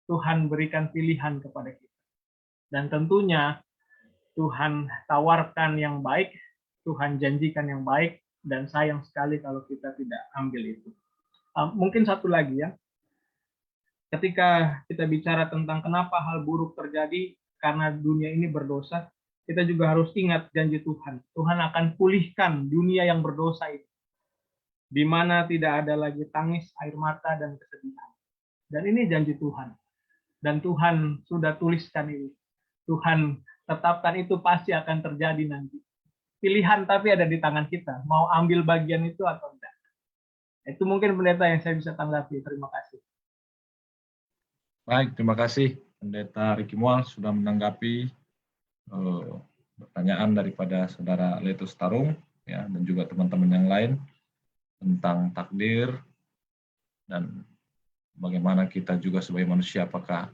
Tuhan berikan pilihan kepada kita. Dan tentunya Tuhan tawarkan yang baik, Tuhan janjikan yang baik, dan sayang sekali kalau kita tidak ambil itu. Mungkin satu lagi ya, ketika kita bicara tentang kenapa hal buruk terjadi karena dunia ini berdosa, kita juga harus ingat janji Tuhan. Tuhan akan pulihkan dunia yang berdosa ini, di mana tidak ada lagi tangis, air mata, dan kesedihan. Dan ini janji Tuhan. Dan Tuhan sudah tuliskan ini. Tuhan tetapkan itu pasti akan terjadi nanti. Pilihan tapi ada di tangan kita. Mau ambil bagian itu atau tidak. Itu mungkin pendeta yang saya bisa tanggapi. Terima kasih. Baik, terima kasih Pendeta Ricky Mual sudah menanggapi pertanyaan daripada saudara Letus Tarung ya, dan juga teman-teman yang lain tentang takdir dan bagaimana kita juga sebagai manusia, apakah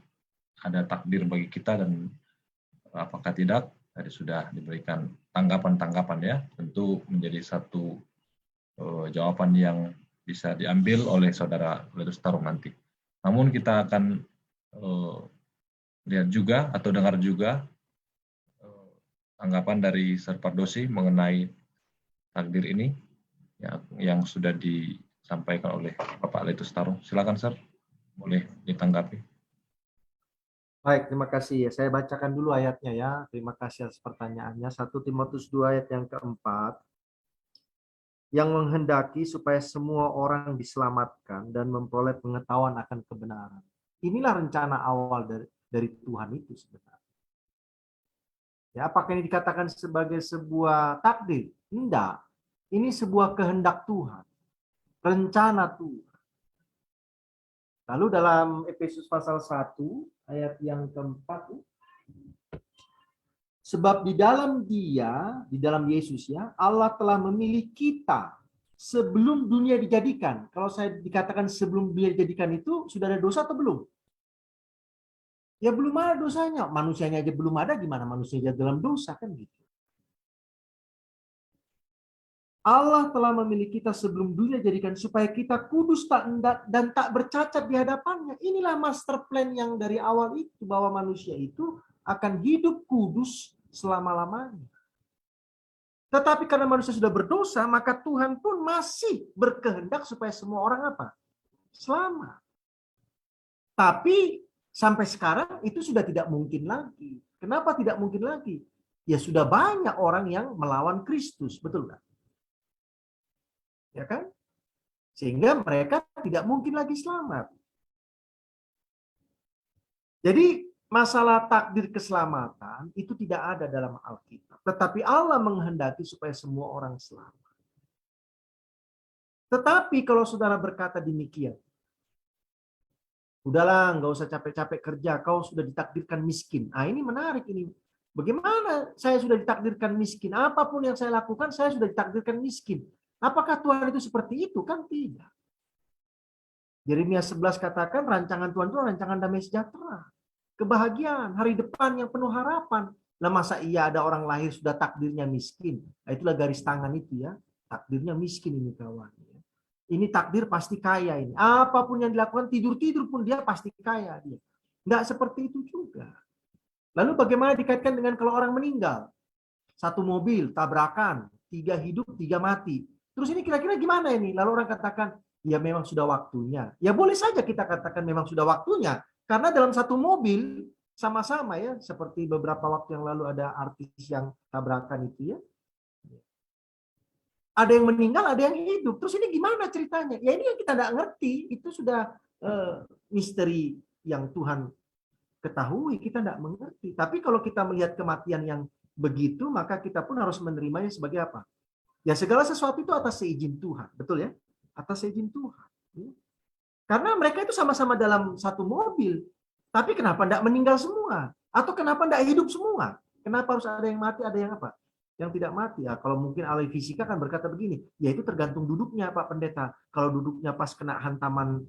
ada takdir bagi kita dan apakah tidak. Tadi sudah diberikan tanggapan-tanggapan ya, tentu menjadi satu jawaban yang bisa diambil oleh saudara Letus Tarung nanti. Namun kita akan lihat juga atau dengar juga tanggapan dari Sir Pardosi mengenai takdir ini yang sudah disampaikan oleh Bapak Letus Tarung. Silakan Sir, boleh ditanggapi. Baik, terima kasih. Saya bacakan dulu ayatnya ya. Terima kasih atas pertanyaannya. 1 Timotius 2 ayat yang keempat. Yang menghendaki supaya semua orang diselamatkan dan memperoleh pengetahuan akan kebenaran. Inilah rencana awal dari Tuhan itu sebenarnya. Ya, apakah ini dikatakan sebagai sebuah takdir? Tidak. Ini sebuah kehendak Tuhan. Rencana Tuhan. Lalu dalam Efesus pasal 1 ayat yang keempat, sebab di dalam Dia, di dalam Yesus ya, Allah telah memilih kita sebelum dunia dijadikan. Kalau saya dikatakan sebelum dunia dijadikan itu sudah ada dosa atau belum? Ya belum ada dosanya. Manusianya aja belum ada, gimana manusianya dalam dosa kan gitu. Allah telah memilih kita sebelum dunia dijadikan supaya kita kudus dan tak bercacat di hadapannya. Inilah master plan yang dari awal itu, bahwa manusia itu akan hidup kudus selama-lamanya. Tetapi karena manusia sudah berdosa, maka Tuhan pun masih berkehendak supaya semua orang apa? Selamat. Tapi sampai sekarang itu sudah tidak mungkin lagi. Kenapa tidak mungkin lagi? Ya sudah banyak orang yang melawan Kristus, betul nggak? Ya kan? Sehingga mereka tidak mungkin lagi selamat. Jadi masalah takdir keselamatan itu tidak ada dalam Alkitab. Tetapi Allah menghendaki supaya semua orang selamat. Tetapi kalau saudara berkata demikian, udahlah, nggak usah capek-capek kerja, kau sudah ditakdirkan miskin. Ah, ini menarik ini. Bagaimana saya sudah ditakdirkan miskin? Apapun yang saya lakukan, saya sudah ditakdirkan miskin. Apakah Tuhan itu seperti itu? Kan tidak. Yeremia 11 katakan rancangan Tuhan itu rancangan damai sejahtera. Kebahagiaan, hari depan yang penuh harapan. Lah masa iya ada orang lahir sudah takdirnya miskin? Nah, itulah garis tangan itu ya. Takdirnya miskin ini kawan. Ini takdir pasti kaya ini. Apapun yang dilakukan, tidur-tidur pun dia pasti kaya dia. Enggak seperti itu juga. Lalu bagaimana dikaitkan dengan kalau orang meninggal? Satu mobil, tabrakan, 3 hidup, 3 mati. Terus ini kira-kira gimana ini? Lalu orang katakan, ya memang sudah waktunya. Ya boleh saja kita katakan memang sudah waktunya. Karena dalam satu mobil, sama-sama ya, seperti beberapa waktu yang lalu ada artis yang tabrakan itu ya. Ada yang meninggal, ada yang hidup. Terus ini gimana ceritanya? Ya ini yang kita tidak ngerti. Itu sudah misteri yang Tuhan ketahui, kita tidak mengerti. Tapi kalau kita melihat kematian yang begitu, maka kita pun harus menerimanya sebagai apa? Ya segala sesuatu itu atas seizin Tuhan, betul ya? Atas seizin Tuhan. Karena mereka itu sama-sama dalam satu mobil, tapi kenapa tidak meninggal semua? Atau kenapa tidak hidup semua? Kenapa harus ada yang mati, ada yang apa? Yang tidak mati. Ya, kalau mungkin ahli fisika kan berkata begini, ya itu tergantung duduknya Pak Pendeta. Kalau duduknya pas kena hantaman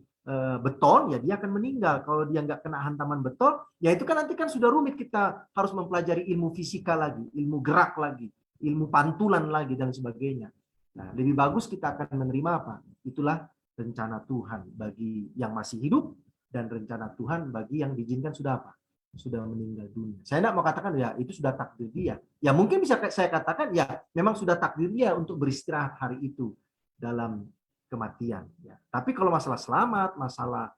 beton, ya dia akan meninggal. Kalau dia nggak kena hantaman beton, ya itu kan nanti kan sudah rumit, kita harus mempelajari ilmu fisika lagi, ilmu gerak lagi, ilmu pantulan lagi dan sebagainya. Nah, lebih bagus kita akan menerima apa? Itulah rencana Tuhan bagi yang masih hidup dan rencana Tuhan bagi yang diizinkan sudah apa? Sudah meninggal dunia. Saya tidak mau katakan ya itu sudah takdir dia. Ya mungkin bisa saya katakan ya memang sudah takdir dia untuk beristirahat hari itu dalam kematian. Ya. Tapi kalau masalah selamat, masalah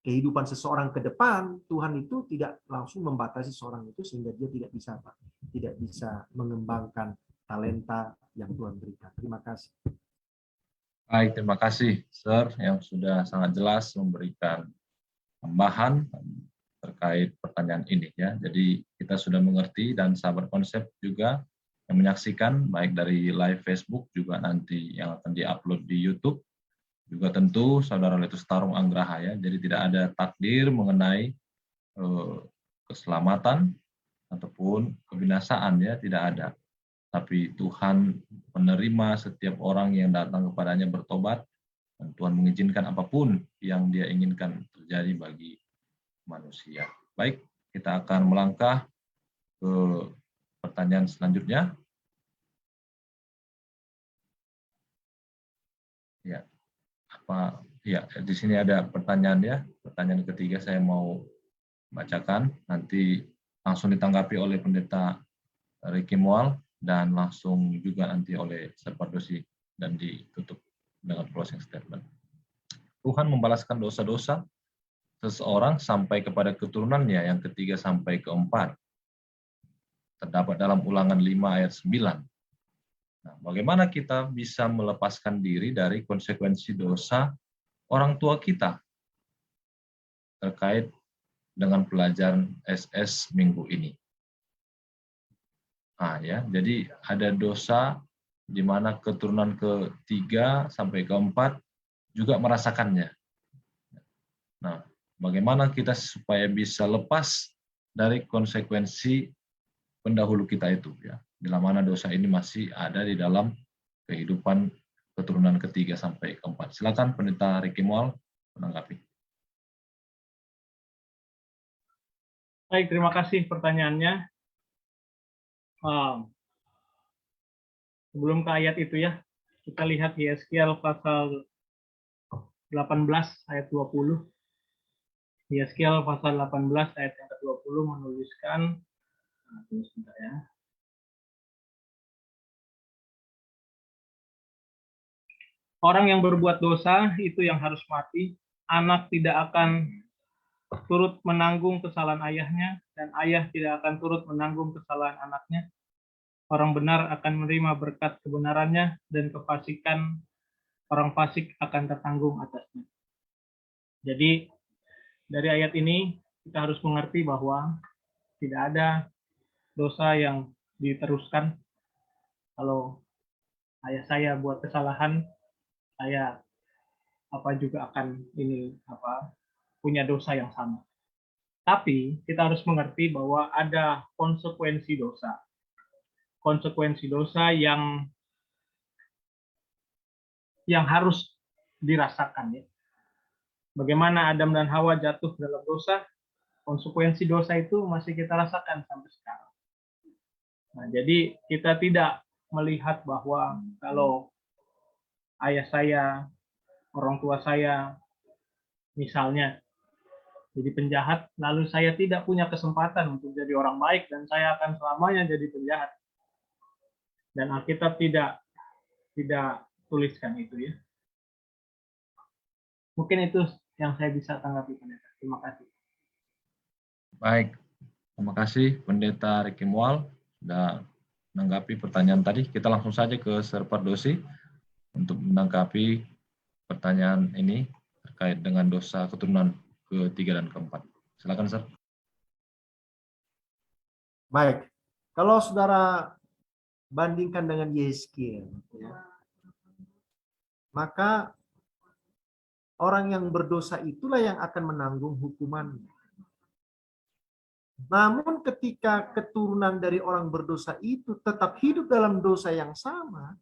kehidupan seseorang ke depan, Tuhan itu tidak langsung membatasi seorang itu sehingga dia tidak bisa apa? Tidak bisa mengembangkan talenta yang Tuhan berikan. Terima kasih. Baik, terima kasih Sir yang sudah sangat jelas memberikan tambahan terkait pertanyaan ini ya. Jadi kita sudah mengerti dan sahabat konsep juga yang menyaksikan baik dari live Facebook juga nanti yang akan diupload di YouTube. Juga tentu Saudara Letus Tarung Anggraha ya. Jadi tidak ada takdir mengenai keselamatan ataupun kebinasaan, ya, tidak ada. Tapi Tuhan menerima setiap orang yang datang kepadanya bertobat, dan Tuhan mengizinkan apapun yang Dia inginkan terjadi bagi manusia. Baik, kita akan melangkah ke pertanyaan selanjutnya. Ya, di sini ada pertanyaan, ya. Pertanyaan ketiga saya mau bacakan, nanti langsung ditanggapi oleh Pendeta Ricky Mual dan langsung juga nanti oleh Sarpardosi dan ditutup dengan closing statement. Tuhan membalaskan dosa-dosa seseorang sampai kepada keturunannya yang ketiga sampai keempat. Terdapat dalam Ulangan 5 ayat 9. Nah, bagaimana kita bisa melepaskan diri dari konsekuensi dosa orang tua kita? Terkait dengan pelajaran SS minggu ini. Ya, jadi ada dosa di mana keturunan ketiga sampai keempat juga merasakannya. Nah, bagaimana kita supaya bisa lepas dari konsekuensi pendahulu kita itu, ya, bila mana dosa ini masih ada di dalam kehidupan keturunan ketiga sampai keempat. Silakan Pendeta Ricky Mual menanggapi. Baik, terima kasih pertanyaannya. Sebelum ke ayat itu, ya, kita lihat Yeskiel pasal 18 ayat 20. Yeskiel pasal 18 ayat yang ke-20 menuliskan, tunggu sebentar, ya. Orang yang berbuat dosa itu yang harus mati. Anak tidak akan turut menanggung kesalahan ayahnya, dan ayah tidak akan turut menanggung kesalahan anaknya. Orang benar akan menerima berkat kebenarannya, dan kefasikan orang fasik akan tertanggung atasnya. Jadi, dari ayat ini kita harus mengerti bahwa tidak ada dosa yang diteruskan. Kalau ayah saya buat kesalahan, saya juga akan punya dosa yang sama. Tapi kita harus mengerti bahwa ada konsekuensi dosa. Konsekuensi dosa yang harus dirasakan, ya. Bagaimana Adam dan Hawa jatuh dalam dosa, konsekuensi dosa itu masih kita rasakan sampai sekarang. Nah, jadi kita tidak melihat bahwa kalau ayah saya, orang tua saya, misalnya jadi penjahat, lalu saya tidak punya kesempatan untuk jadi orang baik dan saya akan selamanya jadi penjahat. Dan Alkitab tidak tuliskan itu, ya. Mungkin itu yang saya bisa tanggapi, Pendeta. Terima kasih. Baik, terima kasih Pendeta Ricky Mual sudah menanggapi pertanyaan tadi. Kita langsung saja ke Sarpardosi untuk menanggapi pertanyaan ini terkait dengan dosa keturunan ketiga dan keempat. Silakan, Sir. Baik, kalau saudara bandingkan dengan Yeskiel, ya, maka orang yang berdosa itulah yang akan menanggung hukumannya. Namun ketika keturunan dari orang berdosa itu tetap hidup dalam dosa yang sama,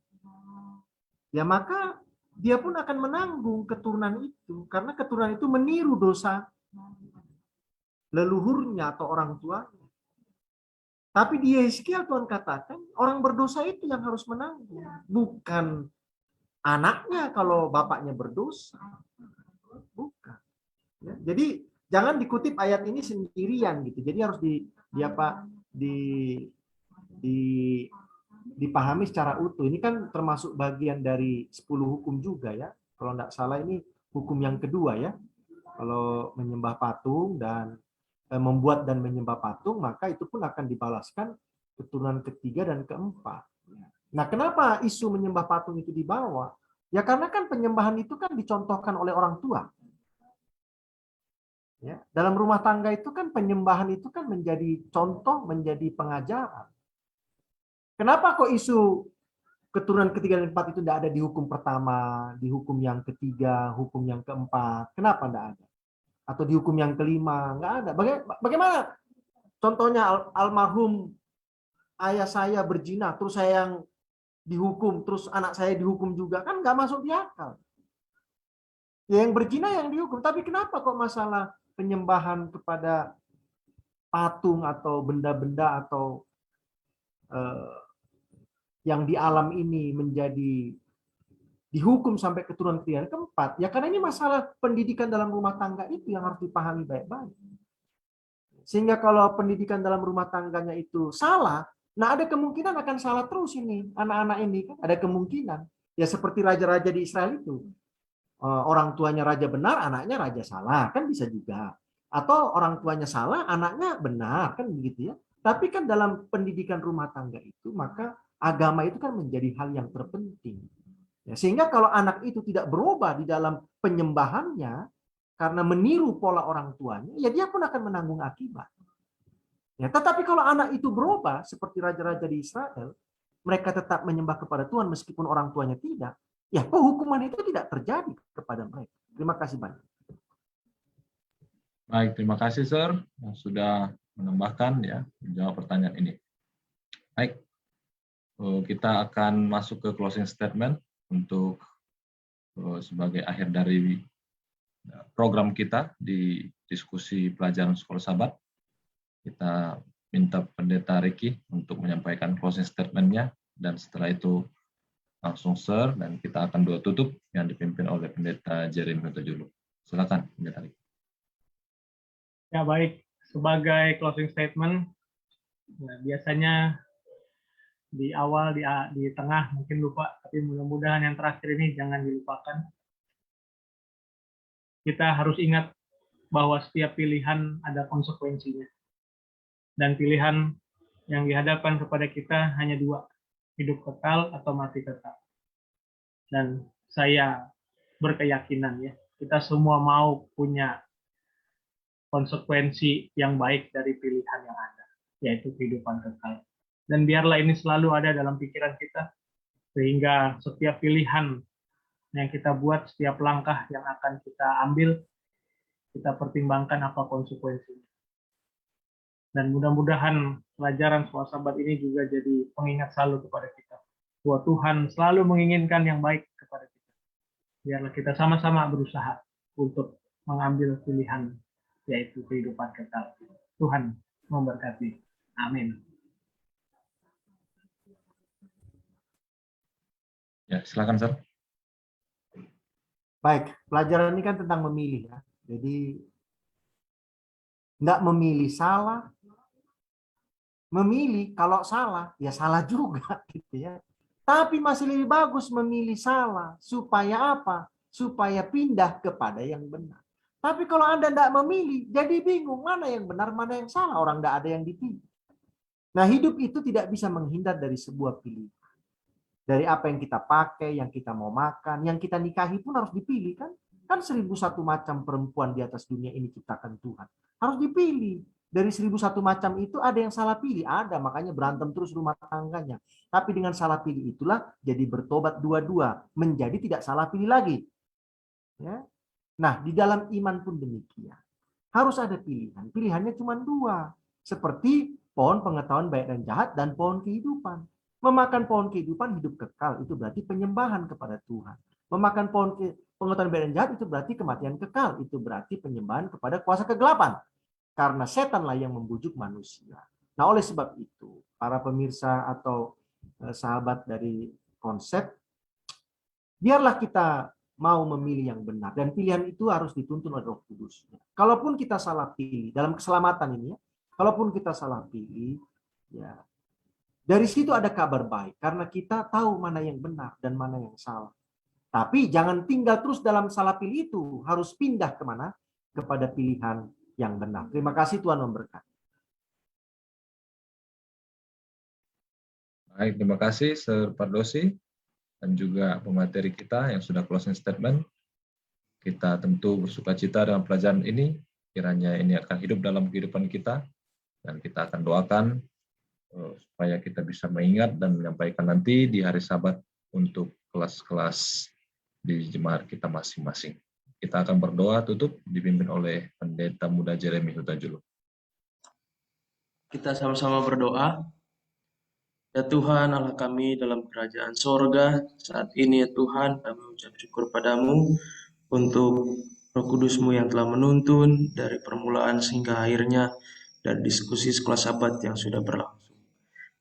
ya maka dia pun akan menanggung keturunan itu, karena keturunan itu meniru dosa leluhurnya atau orang tuanya. Tapi di Yeskiel Tuhan katakan orang berdosa itu yang harus menanggung, bukan anaknya kalau bapaknya berdosa. Bukan. Ya, jadi jangan dikutip ayat ini sendirian gitu. Jadi harus dipahami secara utuh. Ini kan termasuk bagian dari 10 hukum juga, ya. Kalau tidak salah ini hukum yang kedua, ya. Kalau menyembah patung dan membuat dan menyembah patung, maka itu pun akan dibalaskan keturunan ketiga dan keempat. Nah, kenapa isu menyembah patung itu dibawa? Ya karena kan penyembahan itu kan dicontohkan oleh orang tua. Ya, dalam rumah tangga itu kan penyembahan itu kan menjadi contoh, menjadi pengajaran. Kenapa kok isu keturunan ketiga dan keempat itu tidak ada di hukum pertama, di hukum yang ketiga, hukum yang keempat? Kenapa tidak ada? Atau di hukum yang kelima? Nggak ada. Bagaimana Contohnya almarhum ayah saya berzina, terus saya yang dihukum, terus anak saya dihukum juga, kan nggak masuk di akal. Ya, yang berzina yang dihukum, tapi kenapa kok masalah penyembahan kepada patung atau benda-benda atau yang di alam ini menjadi dihukum sampai keturunan keempat? Ya karena ini masalah pendidikan dalam rumah tangga itu yang harus dipahami baik-baik. Sehingga kalau pendidikan dalam rumah tangganya itu salah, nah ada kemungkinan akan salah terus ini anak-anak ini kan, ada kemungkinan. Ya seperti raja-raja di Israel itu, orang tuanya raja benar, anaknya raja salah, kan bisa juga. Atau orang tuanya salah, anaknya benar, kan begitu ya. Tapi kan dalam pendidikan rumah tangga itu, maka agama itu kan menjadi hal yang terpenting. Ya, sehingga kalau anak itu tidak berubah di dalam penyembahannya, karena meniru pola orang tuanya, ya dia pun akan menanggung akibat. Ya, tetapi kalau anak itu berubah, seperti raja-raja di Israel, mereka tetap menyembah kepada Tuhan meskipun orang tuanya tidak, ya hukuman itu tidak terjadi kepada mereka. Terima kasih banyak. Baik, terima kasih Sir yang sudah menambahkan ya, menjawab pertanyaan ini. Baik, kita akan masuk ke closing statement untuk sebagai akhir dari program kita di diskusi pelajaran Sekolah Sahabat. Kita minta Pendeta Ricky untuk menyampaikan closing statement-nya, dan setelah itu langsung Sir, dan kita akan tutup yang dipimpin oleh Pendeta Jeremy Huta-Julu. Silakan Pendeta Ricky. Ya baik, sebagai closing statement, nah, biasanya di awal, di tengah mungkin lupa, tapi mudah-mudahan yang terakhir ini jangan dilupakan. Kita harus ingat bahwa setiap pilihan ada konsekuensinya. Dan pilihan yang dihadapkan kepada kita hanya dua, hidup kekal atau mati kekal. Dan saya berkeyakinan ya, kita semua mau punya konsekuensi yang baik dari pilihan yang ada, yaitu kehidupan kekal. Dan biarlah ini selalu ada dalam pikiran kita, sehingga setiap pilihan yang kita buat, setiap langkah yang akan kita ambil, kita pertimbangkan apa konsekuensinya. Dan mudah-mudahan pelajaran Sekolah Sahabat ini juga jadi pengingat selalu kepada kita, bahwa Tuhan selalu menginginkan yang baik kepada kita. Biarlah kita sama-sama berusaha untuk mengambil pilihan, yaitu kehidupan kekal. Tuhan memberkati. Amin. Ya, silakan Sir. Baik, pelajaran ini kan tentang memilih ya. Jadi nggak memilih salah, memilih kalau salah ya salah juga gitu ya. Tapi masih lebih bagus memilih salah supaya apa? Supaya pindah kepada yang benar. Tapi kalau Anda tidak memilih, jadi bingung mana yang benar, mana yang salah. Orang tidak ada yang dipilih. Nah, hidup itu tidak bisa menghindar dari sebuah pilihan. Dari apa yang kita pakai, yang kita mau makan, yang kita nikahi pun harus dipilih kan? Kan 1001 macam perempuan di atas dunia ini ciptakan Tuhan. Harus dipilih. Dari 1001 macam itu ada yang salah pilih. Ada, makanya berantem terus rumah tangganya. Tapi dengan salah pilih itulah jadi bertobat dua-dua. Menjadi tidak salah pilih lagi. Ya. Nah, di dalam iman pun demikian. Harus ada pilihan. Pilihannya cuma dua. Seperti pohon pengetahuan baik dan jahat dan pohon kehidupan. Memakan pohon kehidupan hidup kekal, itu berarti penyembahan kepada Tuhan. Memakan pohon pengetahuan baik dan jahat itu berarti kematian kekal, itu berarti penyembahan kepada kuasa kegelapan. Karena setanlah yang membujuk manusia. Nah, oleh sebab itu, para pemirsa atau sahabat dari konsep, biarlah kita mau memilih yang benar, dan pilihan itu harus dituntun oleh Roh Kudus. Kalaupun kita salah pilih dalam keselamatan ini ya, kalaupun kita salah pilih, ya dari situ ada kabar baik, karena kita tahu mana yang benar dan mana yang salah. Tapi jangan tinggal terus dalam salah pilih itu, harus pindah kemana? Kepada pilihan yang benar. Terima kasih, Tuhan memberkati. Baik, terima kasih Sir Pardosi dan juga pemateri kita yang sudah closing statement. Kita tentu bersukacita dengan pelajaran ini, kiranya ini akan hidup dalam kehidupan kita, dan kita akan doakan supaya kita bisa mengingat dan menyampaikan nanti di hari Sabat untuk kelas-kelas di jemaat kita masing-masing. Kita akan berdoa tutup dipimpin oleh Pendeta Muda Jeremy Huta-Julu. Kita sama-sama berdoa. Ya Tuhan Allah kami dalam kerajaan sorga, saat ini ya Tuhan kami ucap syukur padamu untuk Roh Kudus-Mu yang telah menuntun dari permulaan sehingga akhirnya dari diskusi sekolah Sabat yang sudah berlangsung.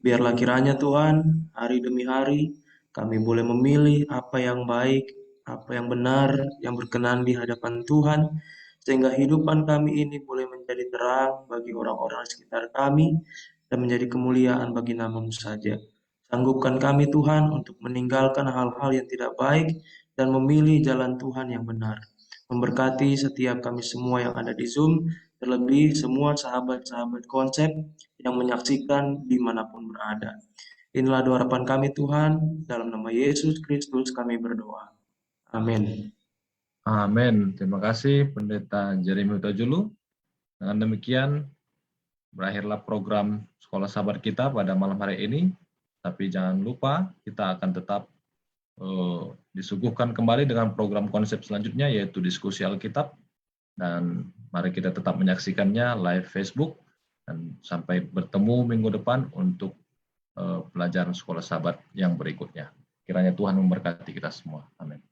Biarlah kiranya Tuhan hari demi hari kami boleh memilih apa yang baik, apa yang benar, yang berkenan di hadapan Tuhan, sehingga hidupan kami ini boleh menjadi terang bagi orang-orang sekitar kami dan menjadi kemuliaan bagi nama-Mu saja. Sanggupkan kami Tuhan untuk meninggalkan hal-hal yang tidak baik dan memilih jalan Tuhan yang benar. Memberkati setiap kami semua yang ada di Zoom, terlebih semua sahabat-sahabat konsep yang menyaksikan dimanapun berada. Inilah doa harapan kami Tuhan, dalam nama Yesus Kristus kami berdoa. Amin. Amin. Terima kasih Pendeta Jeremy Huta-Julu. Dengan demikian, berakhirlah program Sekolah Sabat kita pada malam hari ini. Tapi jangan lupa, kita akan tetap disuguhkan kembali dengan program konsep selanjutnya, yaitu diskusi Alkitab. Dan mari kita tetap menyaksikannya live Facebook. Dan sampai bertemu minggu depan untuk pelajaran Sekolah Sabat yang berikutnya. Kiranya Tuhan memberkati kita semua. Amin.